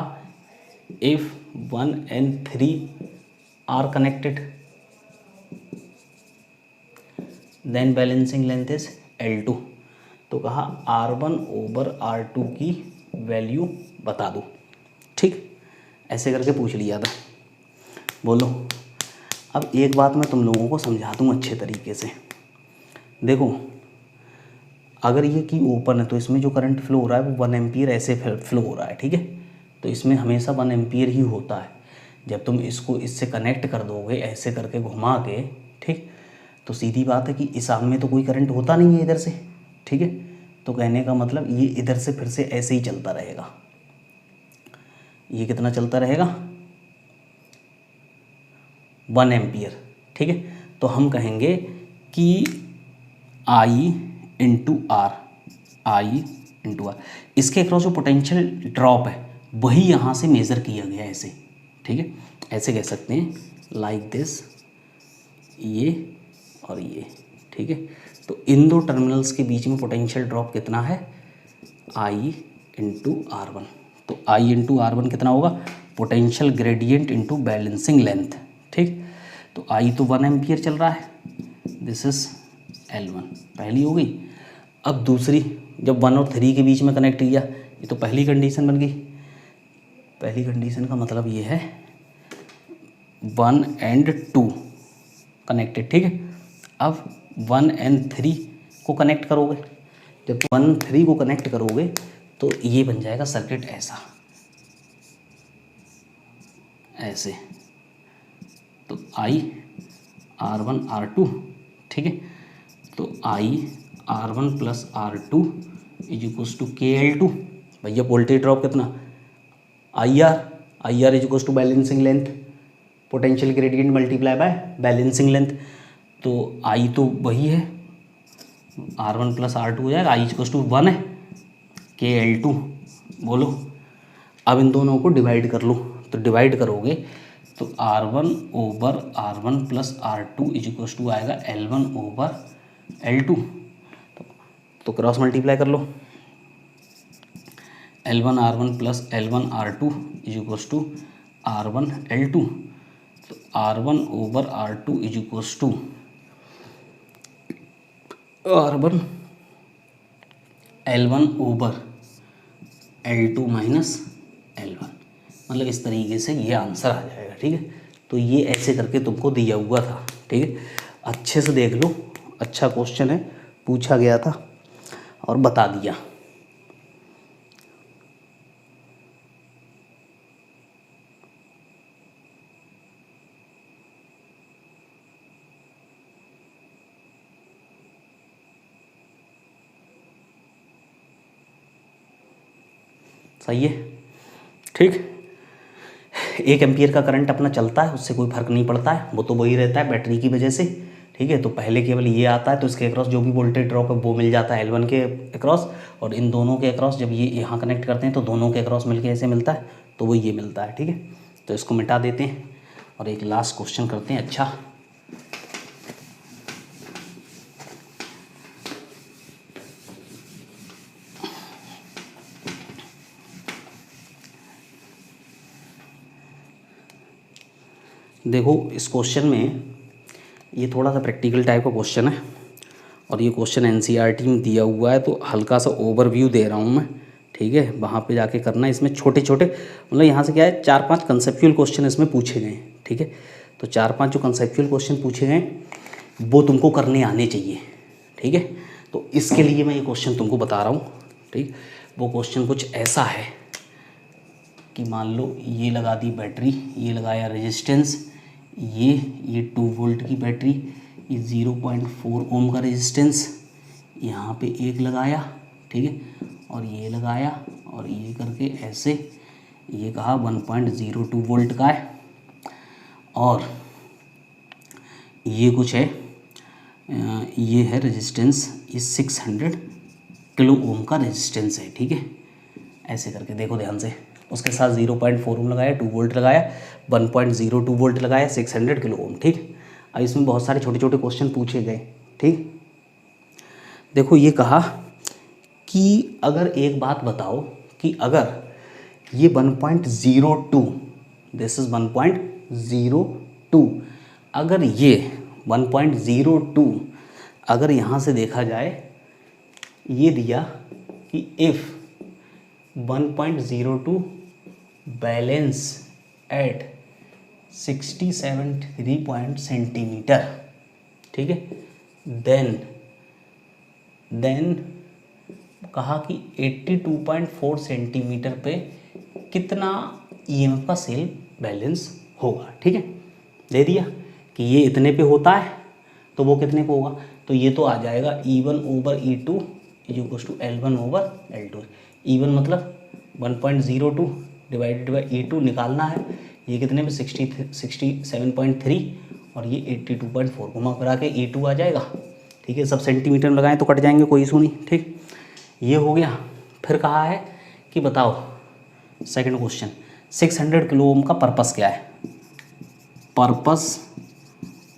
if 1 and 3 are connected then balancing length is L2। तो कहा R1 ओवर R2 की वैल्यू बता दो, ठीक। ऐसे करके पूछ लिया था। बोलो अब एक बात मैं तुम लोगों को समझा दूँ अच्छे तरीके से। देखो अगर ये की ओपन है तो इसमें जो करंट फ्लो हो रहा है वो 1 एम्पियर ऐसे फ्लो हो रहा है, ठीक है। तो इसमें हमेशा 1 एम्पियर ही होता है। जब तुम इसको इससे कनेक्ट कर दोगे ऐसे करके घुमा के, ठीक, तो सीधी बात है कि इस आर्म में तो कोई करंट होता नहीं है इधर से, ठीक है। तो कहने का मतलब ये इधर से फिर से ऐसे ही चलता रहेगा। ये कितना चलता रहेगा? 1 एम्पियर, ठीक है। तो हम कहेंगे कि I इंटू आर, इसके अक्रॉस जो पोटेंशियल ड्रॉप है वही यहाँ से मेज़र किया गया है ऐसे, ठीक है। ऐसे कह सकते हैं लाइक दिस, ये और ये, ठीक है। तो इन दो टर्मिनल्स के बीच में पोटेंशियल ड्रॉप कितना है? I into R1। तो I इंटू R1 कितना होगा? Potential gradient into balancing length, ठीक। तो I तो 1 एम्पियर चल रहा है, दिस इज L1, पहली हो गई। अब दूसरी, जब 1 और 3 के बीच में कनेक्ट किया, ये तो पहली कंडीशन बन गई। पहली कंडीशन का मतलब ये है 1 and 2 कनेक्टेड, ठीक है। अब 1 and 3 को कनेक्ट करोगे, जब 1 3 को कनेक्ट करोगे तो ये बन जाएगा सर्किट ऐसा, ऐसे। तो I R1 R2, ठीक है। तो I R1 plus R2 is equals to KL2। भैया वोल्टेज ड्रॉप कितना? IR is equals to balancing length, potential gradient multiply by balancing length. तो I तो वही है, R1 प्लस R2 हो जाएगा, I इज इक्वल्स टू 1 है, KL2। बोलो अब इन दोनों को डिवाइड कर लो। तो डिवाइड करोगे तो R1 over R1 plus R2 is equals to आएगा L1 ओवर L2। तो क्रॉस मल्टीप्लाई कर लो, L1 R1 plus L1 R2 is equals to R1 L2। तो R1 over R2 is equals to R1 L1 over L2 minus L1। मतलब इस तरीके से ये आंसर आ जाएगा, ठीक है। तो ये ऐसे करके तुमको दिया हुआ था, ठीक है। अच्छे से देख लो, अच्छा क्वेश्चन है, पूछा गया था और बता दिया। सही है, ठीक। 1 एम्पियर का करंट अपना चलता है, उससे कोई फर्क नहीं पड़ता है, वो तो वही रहता है बैटरी की वजह से, ठीक है। तो पहले केवल ये आता है तो इसके अक्रॉस जो भी वोल्टेज ड्रॉप है वो मिल जाता है L1 के अक्रॉस, और इन दोनों के अक्रॉस जब ये यहाँ कनेक्ट करते हैं तो दोनों के अक्रॉस मिलके ऐसे मिलता है, तो वो ये मिलता है, ठीक है। तो इसको मिटा देते हैं और एक लास्ट क्वेश्चन करते हैं। अच्छा, देखो इस क्वेश्चन में ये थोड़ा सा प्रैक्टिकल टाइप का क्वेश्चन है और ये क्वेश्चन NCERT में दिया हुआ है, तो हल्का सा ओवरव्यू दे रहा हूँ मैं, ठीक है। वहाँ पे जाके करना, इसमें छोटे छोटे मतलब यहाँ से क्या है 4-5 कंसेप्चुअल क्वेश्चन इसमें पूछे गए, ठीक है। तो 4-5 जो कंसेप्चुअल क्वेश्चन पूछे गए वो तुमको करने आने चाहिए, ठीक है। तो इसके लिए मैं ये क्वेश्चन तुमको बता रहा हूँ, ठीक। वो क्वेश्चन कुछ ऐसा है कि मान लो ये लगा दी बैटरी, ये लगाया रेजिस्टेंस, ये 2 वोल्ट की बैटरी, ये 0.4 ओम का रेजिस्टेंस, यहाँ पे एक लगाया, ठीक है, और ये लगाया, और ये करके ऐसे ये कहा 1.02 वोल्ट का है, और ये कुछ है, ये है रेजिस्टेंस, ये 600 किलो ओम का रेजिस्टेंस है, ठीक है। ऐसे करके देखो ध्यान से, उसके साथ 0.4 ओम लगाया, 2 वोल्ट लगाया, 1.02 वोल्ट लगाया, 600 किलो ओम, ठीक। अब इसमें बहुत सारे छोटे छोटे क्वेश्चन पूछे गए, ठीक। देखो ये कहा कि अगर एक बात बताओ कि अगर ये 1.02, दिस इज़ 1.02, अगर ये 1.02 अगर यहाँ से देखा जाए, ये दिया कि if 1.02 balance at 67 point centimetre, ठीक है, देन कहा कि 82.4 सेंटीमीटर पे कितना EMF का सेल बैलेंस होगा, ठीक है। दे दिया कि ये इतने पे होता है तो वो कितने पे होगा, तो ये तो आ जाएगा E1 over E2 = L1 over L2। E1 मतलब 1.02 डिवाइडेड बाई E2 निकालना है, ये कितने में 67.3 और ये 82.4, घुमा फिरा के E2 आ जाएगा, ठीक है। सब सेंटीमीटर में लगाएं तो कट जाएंगे, कोई इशू नहीं, ठीक। ये हो गया। फिर कहा है कि बताओ सेकंड क्वेश्चन, 600 किलो ओम का पर्पस क्या है, purpose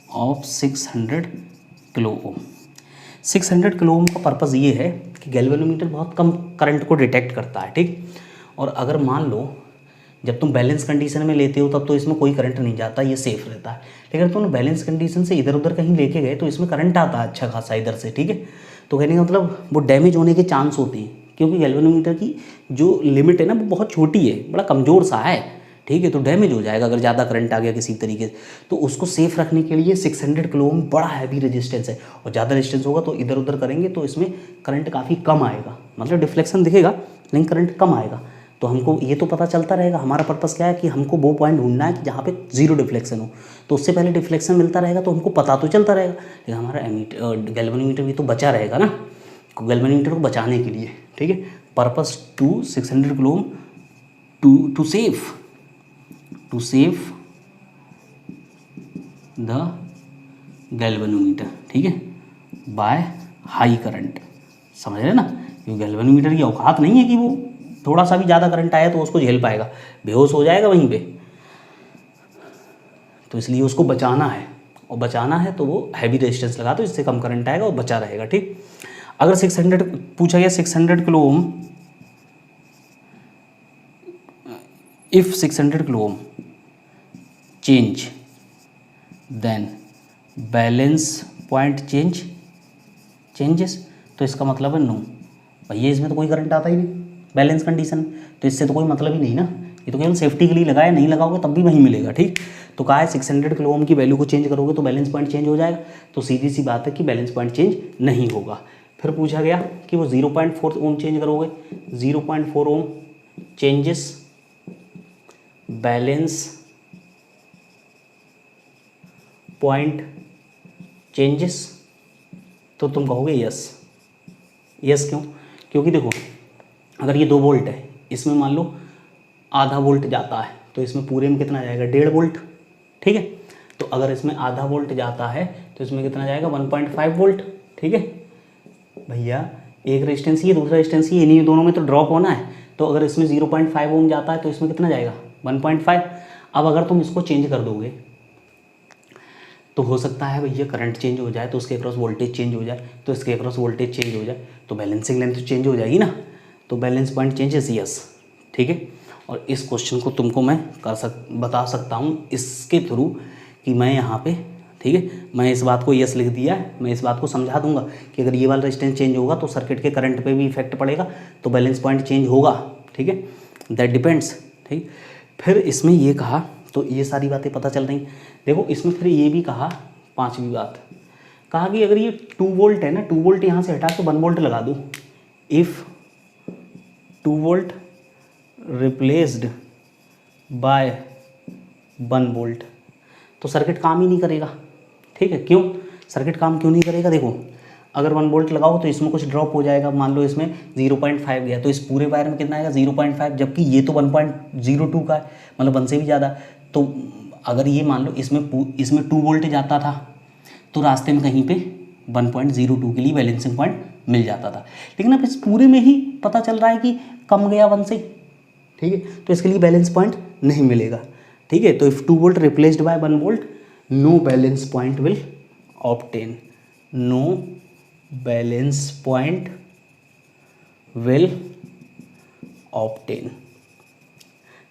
of 600 kilo Om. 600 kilo ओम का पर्पस ये है कि गैल्वेनोमीटर बहुत कम करंट को डिटेक्ट करता है, ठीक। और अगर मान लो जब तुम बैलेंस कंडीशन में लेते हो तब तो इसमें कोई करंट नहीं जाता, ये सेफ रहता है। लेकिन अगर तुम बैलेंस कंडीशन से इधर उधर कहीं लेके गए तो इसमें करंट आता है अच्छा खासा इधर से, ठीक है। तो कहने का मतलब वो डैमेज होने के चांस होते हैं, क्योंकि गैल्वेनोमीटर की जो लिमिट है ना वो बहुत छोटी है, बड़ा कमज़ोर सा है, ठीक है। तो डैमेज हो जाएगा अगर ज़्यादा करंट आ गया किसी तरीके से। तो उसको सेफ रखने के लिए 600 किलो ओम बड़ा हैवी रेजिस्टेंस है, और ज़्यादा रेजिस्टेंस होगा तो इधर उधर करेंगे तो इसमें करंट काफ़ी कम आएगा, मतलब डिफ्लेक्शन दिखेगा लेकिन करंट कम आएगा। तो हमको ये तो पता चलता रहेगा, हमारा पर्पस क्या है कि हमको वो पॉइंट ढूंढना है कि जहाँ पे 0 डिफ्लेक्शन हो। तो उससे पहले डिफ्लेक्शन मिलता रहेगा तो हमको पता तो चलता रहेगा, लेकिन हमारा गैल्वेनोमीटर भी तो बचा रहेगा ना, गैल्वेनोमीटर को बचाने के लिए, ठीक है। Purpose to 600 kilo ohm to save the galvanometer, ठीक है, बाय हाई करंट। समझ रहे ना, क्योंकि गैल्वेनोमीटर की औकात नहीं है कि वो थोड़ा सा भी ज़्यादा करंट आया तो उसको झेल पाएगा, बेहोश हो जाएगा वहीं पे। तो इसलिए उसको बचाना है, और बचाना है तो वो हैवी रेजिस्टेंस लगा दो, इससे कम करंट आएगा और बचा रहेगा, ठीक। अगर 600 पूछा गया 600 kilo ohm, if 600 kilo ohm change then balance point changes, तो इसका मतलब है नो, भैया इसमें तो कोई करंट आता ही नहीं बैलेंस कंडीशन, तो इससे तो कोई मतलब ही नहीं ना, ये तो केवल सेफ्टी के लिए लगाया, नहीं लगाओगे तब भी वहीं मिलेगा, ठीक। तो कहा है 600 किलो ओम की वैल्यू को चेंज करोगे तो बैलेंस पॉइंट चेंज हो जाएगा, तो सीधी सी बात है कि बैलेंस पॉइंट चेंज नहीं होगा। फिर पूछा गया कि वो 0.4 ओम चेंज करोगे, 0.4 ओम चेंजेस बैलेंस पॉइंट चेंजेस, तो तुम कहोगे यस क्यों, क्योंकि देखो अगर ये 2 वोल्ट है, इसमें मान लो आधा वोल्ट जाता है तो इसमें पूरे में कितना जाएगा 1.5 वोल्ट, ठीक है। तो अगर इसमें आधा वोल्ट जाता है तो इसमें कितना जाएगा 1.5 वोल्ट। ठीक है भैया, एक रेजिस्टेंस ये दूसरा रेजिस्टेंस ये, इन्हीं दोनों में तो ड्रॉप होना है। तो अगर इसमें 0.5 ओम जाता है तो इसमें कितना जाएगा 1.5। अब अगर तुम इसको चेंज कर दोगे तो हो सकता है भैया करंट चेंज हो जाए, तो उसके अक्रॉस वोल्टेज चेंज हो जाए, तो इसके अक्रॉस वोल्टेज चेंज हो जाए, तो बैलेंसिंग लेंथ चेंज हो जाएगी ना। तो बैलेंस पॉइंट चेंजेस यस। ठीक है, और इस क्वेश्चन को तुमको मैं बता सकता हूँ इसके थ्रू कि मैं यहाँ पे, ठीक है, मैं इस बात को यस लिख दिया है, मैं इस बात को समझा दूंगा कि अगर ये वाला रेजिस्टेंस चेंज होगा तो सर्किट के करंट पे भी इफेक्ट पड़ेगा, तो बैलेंस पॉइंट चेंज होगा। ठीक है, दैट डिपेंड्स। ठीक, फिर इसमें ये कहा, तो ये सारी बातें पता चल रही। देखो इसमें फिर ये भी कहा, पांचवी बात कहा कि अगर ये 2 वोल्ट है ना, 2 वोल्ट यहाँ से हटा के 1 वोल्ट लगा दूँ, if 2 volt replaced by 1 volt, तो सर्किट काम ही नहीं करेगा। ठीक है, क्यों सर्किट काम क्यों नहीं करेगा? देखो अगर 1 वोल्ट लगाओ तो इसमें कुछ ड्रॉप हो जाएगा, मान लो इसमें 0.5 गया तो इस पूरे वायर में कितना आएगा 0.5, जबकि ये तो 1.02 का है, मतलब 1 से भी ज़्यादा। तो अगर ये मान लो इसमें 2 वोल्ट जाता था तो रास्ते में कहीं पे 1.02 के लिए बैलेंसिंग पॉइंट मिल जाता था, लेकिन अब इस पूरे में ही पता चल रहा है कि कम गया 1 से। ठीक है, तो इसके लिए बैलेंस पॉइंट नहीं मिलेगा। ठीक है, तो if 2 volt replaced by 1 volt no balance point will obtain, no balance point will obtain.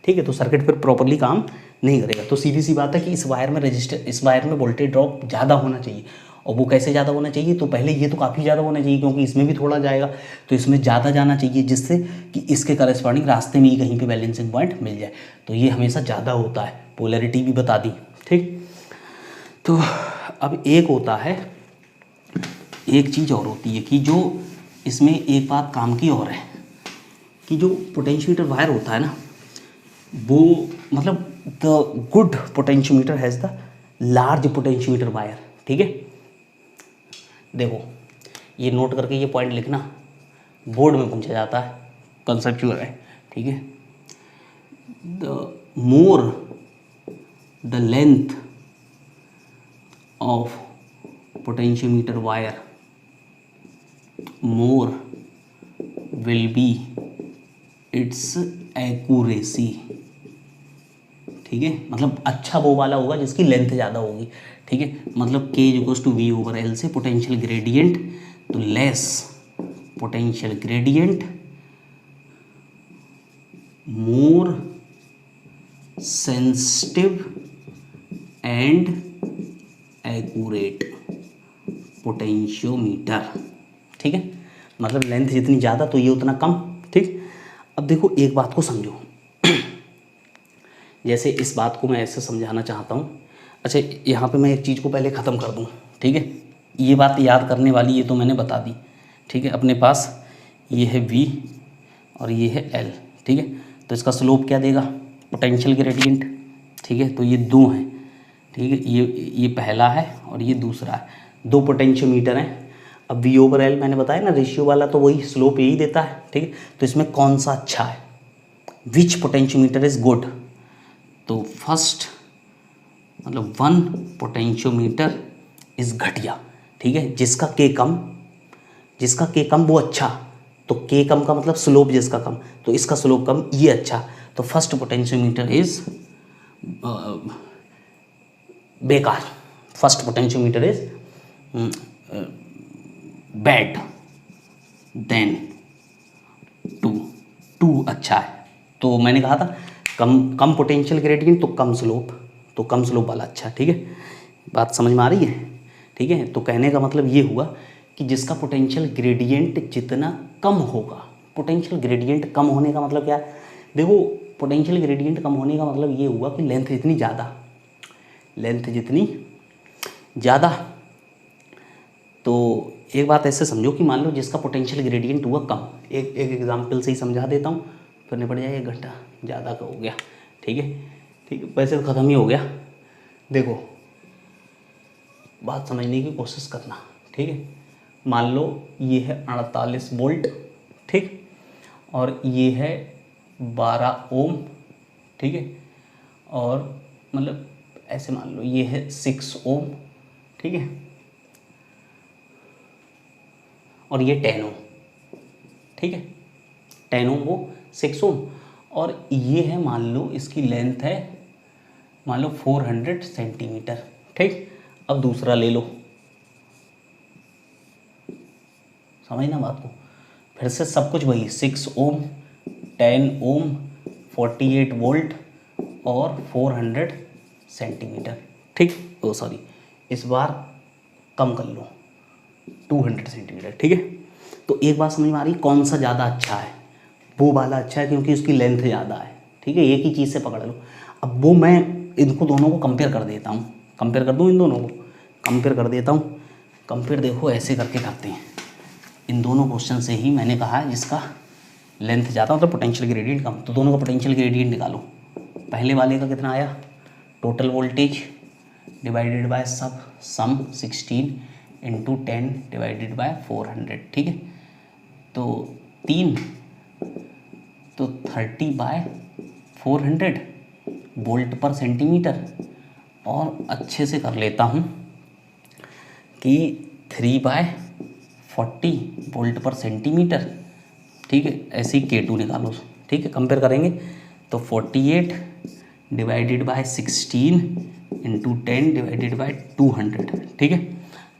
ठीक है, तो सर्किट फिर प्रॉपरली काम नहीं करेगा। तो सीधी सी बात है कि इस वायर में वोल्टेज ड्रॉप ज़्यादा होना चाहिए, और वो कैसे ज़्यादा होना चाहिए? तो पहले ये तो काफ़ी ज़्यादा होना चाहिए, क्योंकि इसमें भी थोड़ा जाएगा तो इसमें ज़्यादा जाना चाहिए, जिससे कि इसके करस्पॉन्डिंग रास्ते में ही कहीं पे बैलेंसिंग पॉइंट मिल जाए। तो ये हमेशा ज़्यादा होता है, पोलैरिटी भी बता दी। ठीक, तो अब एक होता है, एक चीज़ और होती है कि जो इसमें एक बात काम की और है कि जो पोटेंशियोमीटर वायर होता है ना, वो मतलब the good potentiometer has the large potentiometer wire. ठीक है, देखो ये नोट करके ये पॉइंट लिखना, बोर्ड में पूछा जाता है, कंसेप्चुअल है। ठीक है, the more the length of potentiometer wire more will be it's accuracy. ठीक है, मतलब अच्छा वो वाला होगा जिसकी लेंथ ज़्यादा होगी। ठीक है, मतलब K equals to V over L से पोटेंशियल ग्रेडियंट, तो less potential gradient more sensitive and accurate potentiometer. ठीक है, मतलब लेंथ जितनी ज़्यादा तो ये उतना कम। ठीक, अब देखो एक बात को समझो, जैसे इस बात को मैं ऐसे समझाना चाहता हूँ। अच्छा, यहाँ पे मैं एक चीज़ को पहले ख़त्म कर दूँ। ठीक है, ये बात याद करने वाली, ये तो मैंने बता दी। ठीक है, अपने पास ये है V और ये है L। ठीक है, तो इसका स्लोप क्या देगा? Potential gradient. ठीक है, तो ये दो हैं। ठीक है, ये पहला है और ये दूसरा है, दो पोटेंशियोमीटर हैं। अब V ओवर L मैंने बताया ना रेशियो वाला, तो वही स्लोप यही देता है। ठीक है, तो इसमें कौन सा अच्छा है? विच पोटेंशियोमीटर इज़ गुड? तो फर्स्ट मतलब 1 पोटेंशियोमीटर इज़ घटिया। ठीक है, जिसका के कम वो अच्छा, तो के कम का मतलब स्लोप जिसका कम, तो इसका स्लोप कम, ये अच्छा। तो फर्स्ट पोटेंशियोमीटर इज़ बेकार, first potentiometer is bad, then 2 अच्छा है। तो मैंने कहा था कम पोटेंशियल ग्रेडियंट तो कम स्लोप, तो कम स्लोप वाला अच्छा। ठीक है, बात समझ में आ रही है? ठीक है, तो कहने का मतलब ये हुआ कि जिसका पोटेंशियल ग्रेडियंट जितना कम होगा, पोटेंशियल ग्रेडियंट कम होने का मतलब क्या है? देखो पोटेंशियल ग्रेडियंट कम होने का मतलब ये हुआ कि लेंथ जितनी ज़्यादा, तो एक बात ऐसे समझो कि मान लो जिसका पोटेंशियल ग्रेडियंट हुआ कम, एक एग्जाम्पल से ही समझा देता हूँ, फिर निपट जाए, 1 घंटा ज़्यादा का हो गया। ठीक है, वैसे तो ख़त्म ही हो गया। देखो बात समझने की कोशिश करना। ठीक है, मान लो ये है 48 वोल्ट, ठीक, और ये है 12 ओम। ठीक है, और मतलब ऐसे मान लो ये है 6 ओम, ठीक है, और ये 10 ओम, ठीक है, 10 ओम वो 6 ओम, और ये है मान लो इसकी लेंथ है मान लो 400 सेंटीमीटर, ठीक। अब दूसरा ले लो, समझना बात को, फिर से सब कुछ वही 6 ओम, 10 ओम, 48 वोल्ट और 400 सेंटीमीटर, ठीक। ओ सॉरी, इस बार कम कर लो, 200 सेंटीमीटर, ठीक है। तो एक बात समझ में आ रही, कौन सा ज़्यादा अच्छा है? वो वाला अच्छा है क्योंकि उसकी लेंथ ज़्यादा है, ठीक है। एक ही चीज़ से पकड़ लो। अब वो मैं इनको दोनों को कंपेयर कर देता हूँ, कंपेयर कर दूँ, इन दोनों को कंपेयर कर देता हूँ। कंपेयर देखो ऐसे करके करते हैं, इन दोनों क्वेश्चन से ही मैंने कहा है जिसका लेंथ ज़्यादा मतलब पोटेंशियल ग्रेडियंट कम, तो दोनों का पोटेंशियल ग्रेडियंट निकालो। पहले वाले का कितना आया, total voltage divided by sum 16 into 10 divided by 400, ठीक है। तो 3 तो 30 बाय 400 वोल्ट पर सेंटीमीटर, और अच्छे से कर लेता हूँ कि 3 बाय 40 वोल्ट पर सेंटीमीटर, ठीक है। ऐसे ही K2 निकालो, ठीक है, कंपेयर करेंगे तो 48 divided by 16 into 10 divided by 200, ठीक है।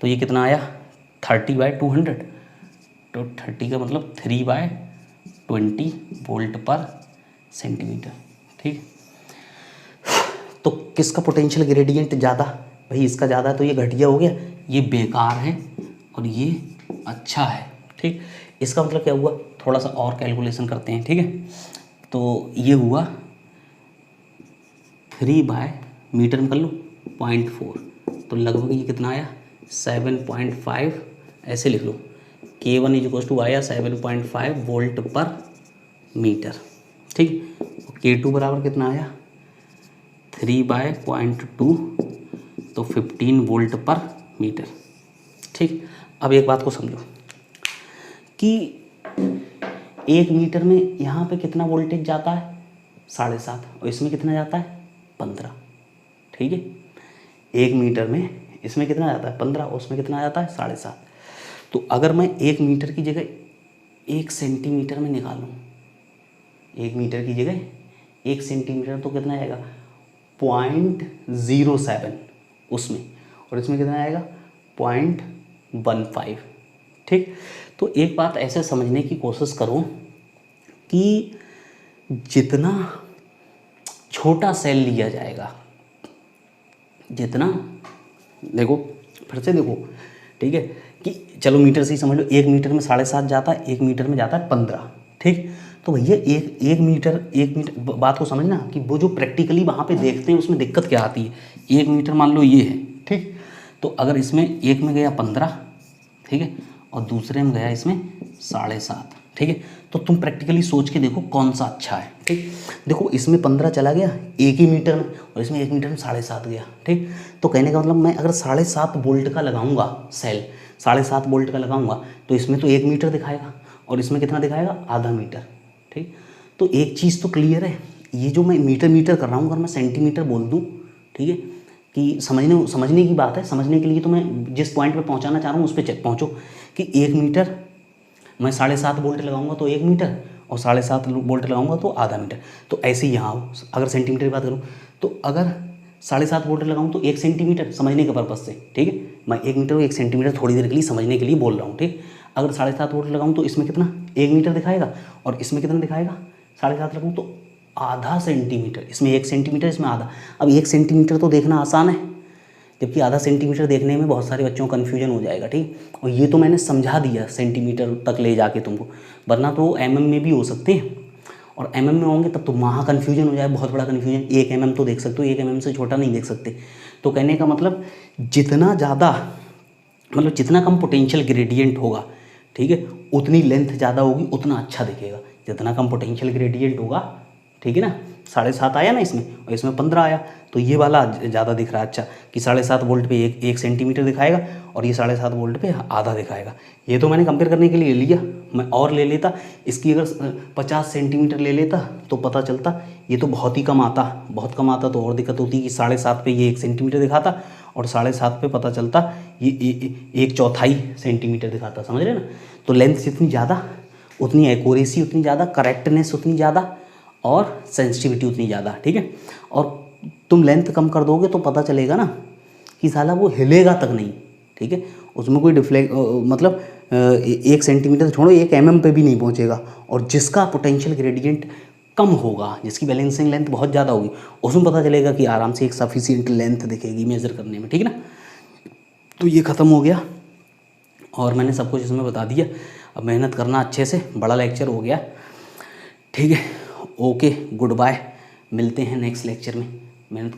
तो ये कितना आया 30 बाय 200, तो 30 का मतलब 3 बाय 20 वोल्ट पर सेंटीमीटर, ठीक। तो किसका पोटेंशियल ग्रेडियंट ज़्यादा? भाई इसका ज़्यादा है तो ये घटिया हो गया, ये बेकार है और ये अच्छा है, ठीक। इसका मतलब क्या हुआ, थोड़ा सा और कैलकुलेशन करते हैं, ठीक है। तो ये हुआ 3 बाय मीटर में कर लो 0.4, तो लगभग ये कितना आया 7.5, ऐसे लिख लो, K1 इज टू आया 7.5 वोल्ट पर मीटर, ठीक। और K2 बराबर कितना आया 3 बाय 0.2, तो 15 वोल्ट पर मीटर, ठीक। अब एक बात को समझो कि 1 मीटर में यहाँ पे कितना वोल्टेज जाता है 7.5, और इसमें कितना जाता है 15, ठीक है। 1 मीटर में इसमें कितना जाता है 15, उसमें कितना जाता है 7.5। तो अगर मैं 1 मीटर की जगह 1 सेंटीमीटर में निकालूँ, 1 मीटर की जगह 1 सेंटीमीटर, तो कितना आएगा 0.07 उसमें, और इसमें कितना आएगा 0.15, ठीक। तो एक बात ऐसे समझने की कोशिश करो कि जितना छोटा सेल लिया जाएगा, जितना, देखो फिर से देखो, ठीक है, कि चलो मीटर से ही समझ लो, 1 मीटर में 7.5 जाता है, 1 मीटर में जाता है 15, ठीक। तो भैया एक मीटर बात को समझना कि वो जो प्रैक्टिकली वहाँ पे देखते हैं उसमें दिक्कत क्या आती है। 1 मीटर मान लो ये है, ठीक। तो अगर इसमें एक में गया 15, ठीक है, और दूसरे में गया इसमें 7.5, ठीक है। तो तुम प्रैक्टिकली सोच के देखो कौन सा अच्छा है, ठीक। देखो इसमें 15 चला गया 1 ही मीटर में, और इसमें 1 मीटर में 7.5 गया, ठीक। तो कहने का मतलब मैं अगर 7.5 वोल्ट का लगाऊंगा सेल, 7.5 वोल्ट का लगाऊंगा, तो इसमें तो 1 मीटर दिखाएगा और इसमें कितना दिखाएगा आधा मीटर, ठीक। तो एक चीज़ तो क्लियर है, ये जो मैं मीटर कर रहा हूँ अगर मैं सेंटीमीटर बोल दूँ, ठीक है, कि समझने की बात है। समझने के लिए तो मैं जिस पॉइंट पे पहुँचाना चाह रहा हूँ उस पर पहुँचो कि 1 मीटर मैं 7.5 वोल्ट लगाऊंगा तो 1 मीटर, और 7.5 वोल्ट लगाऊंगा तो आधा मीटर। तो ऐसे ही यहाँ हो, अगर सेंटीमीटर की बात करूँ तो अगर 7.5 वोल्ट लगाऊँ तो 1 सेंटीमीटर, समझने के पर्पज़ से, ठीक है। मैं 1 मीटर को 1 सेंटीमीटर थोड़ी देर के लिए समझने के लिए बोल रहा हूँ, ठीक। अगर 7.5 वोल्ट लगाऊँ तो इसमें कितना 1 मीटर दिखाएगा, और इसमें कितना दिखाएगा 7.5 लगाऊँ तो आधा सेंटीमीटर, इसमें 1 सेंटीमीटर, इसमें आधा। अब 1 सेंटीमीटर तो देखना आसान है, जबकि आधा सेंटीमीटर देखने में बहुत सारे बच्चों को कन्फ्यूजन हो जाएगा, ठीक। और ये तो मैंने समझा दिया सेंटीमीटर तक ले जाके तुमको, वरना तो mm में भी हो सकते हैं, और mm में होंगे तब तो वहाँ कन्फ्यूजन हो जाए, बहुत बड़ा कन्फ्यूजन। 1 mm तो देख सकते हो, 1 mm से छोटा नहीं देख सकते। तो कहने का मतलब जितना ज़्यादा, मतलब जितना कम पोटेंशियल ग्रेडियंट होगा, ठीक है, उतनी लेंथ ज़्यादा होगी, उतना अच्छा दिखेगा। जितना कम पोटेंशियल ग्रेडियंट होगा, ठीक है ना, 7.5 आया ना इसमें, और इसमें 15 आया, तो ये वाला ज़्यादा दिख रहा है अच्छा, कि 7.5 वोल्ट पे 1 सेंटीमीटर दिखाएगा, और ये 7.5 वोल्ट पे आधा दिखाएगा। ये तो मैंने कंपेयर करने के लिए लिया, मैं और ले लेता इसकी, अगर 50 सेंटीमीटर ले लेता तो पता चलता ये तो बहुत ही कम आता, बहुत कम आता तो और दिक्कत होती कि 7.5 पे ये 1 सेंटीमीटर दिखाता और 7.5 पे पता चलता ये 1/4 सेंटीमीटर दिखाता, समझ रहे ना। तो लेंथ जितनी ज़्यादा उतनी एक्यूरेसी उतनी ज़्यादा, करेक्टनेस उतनी ज़्यादा और सेंसिटिविटी उतनी ज़्यादा, ठीक है। और तुम लेंथ कम कर दोगे तो पता चलेगा ना कि साला वो हिलेगा तक नहीं, ठीक है। उसमें कोई मतलब 1 सेंटीमीटर छोड़ो 1 mm पे भी नहीं पहुंचेगा। और जिसका पोटेंशियल ग्रेडियंट कम होगा, जिसकी बैलेंसिंग लेंथ बहुत ज़्यादा होगी, उसमें पता चलेगा कि आराम से एक सफिशिएंट लेंथ दिखेगी मेज़र करने में, ठीक है ना। तो ये ख़त्म हो गया और मैंने सब कुछ इसमें बता दिया। अब मेहनत करना अच्छे से, बड़ा लेक्चर हो गया, ठीक है। ओके, गुड बाय, मिलते हैं नेक्स्ट लेक्चर में। मेहनत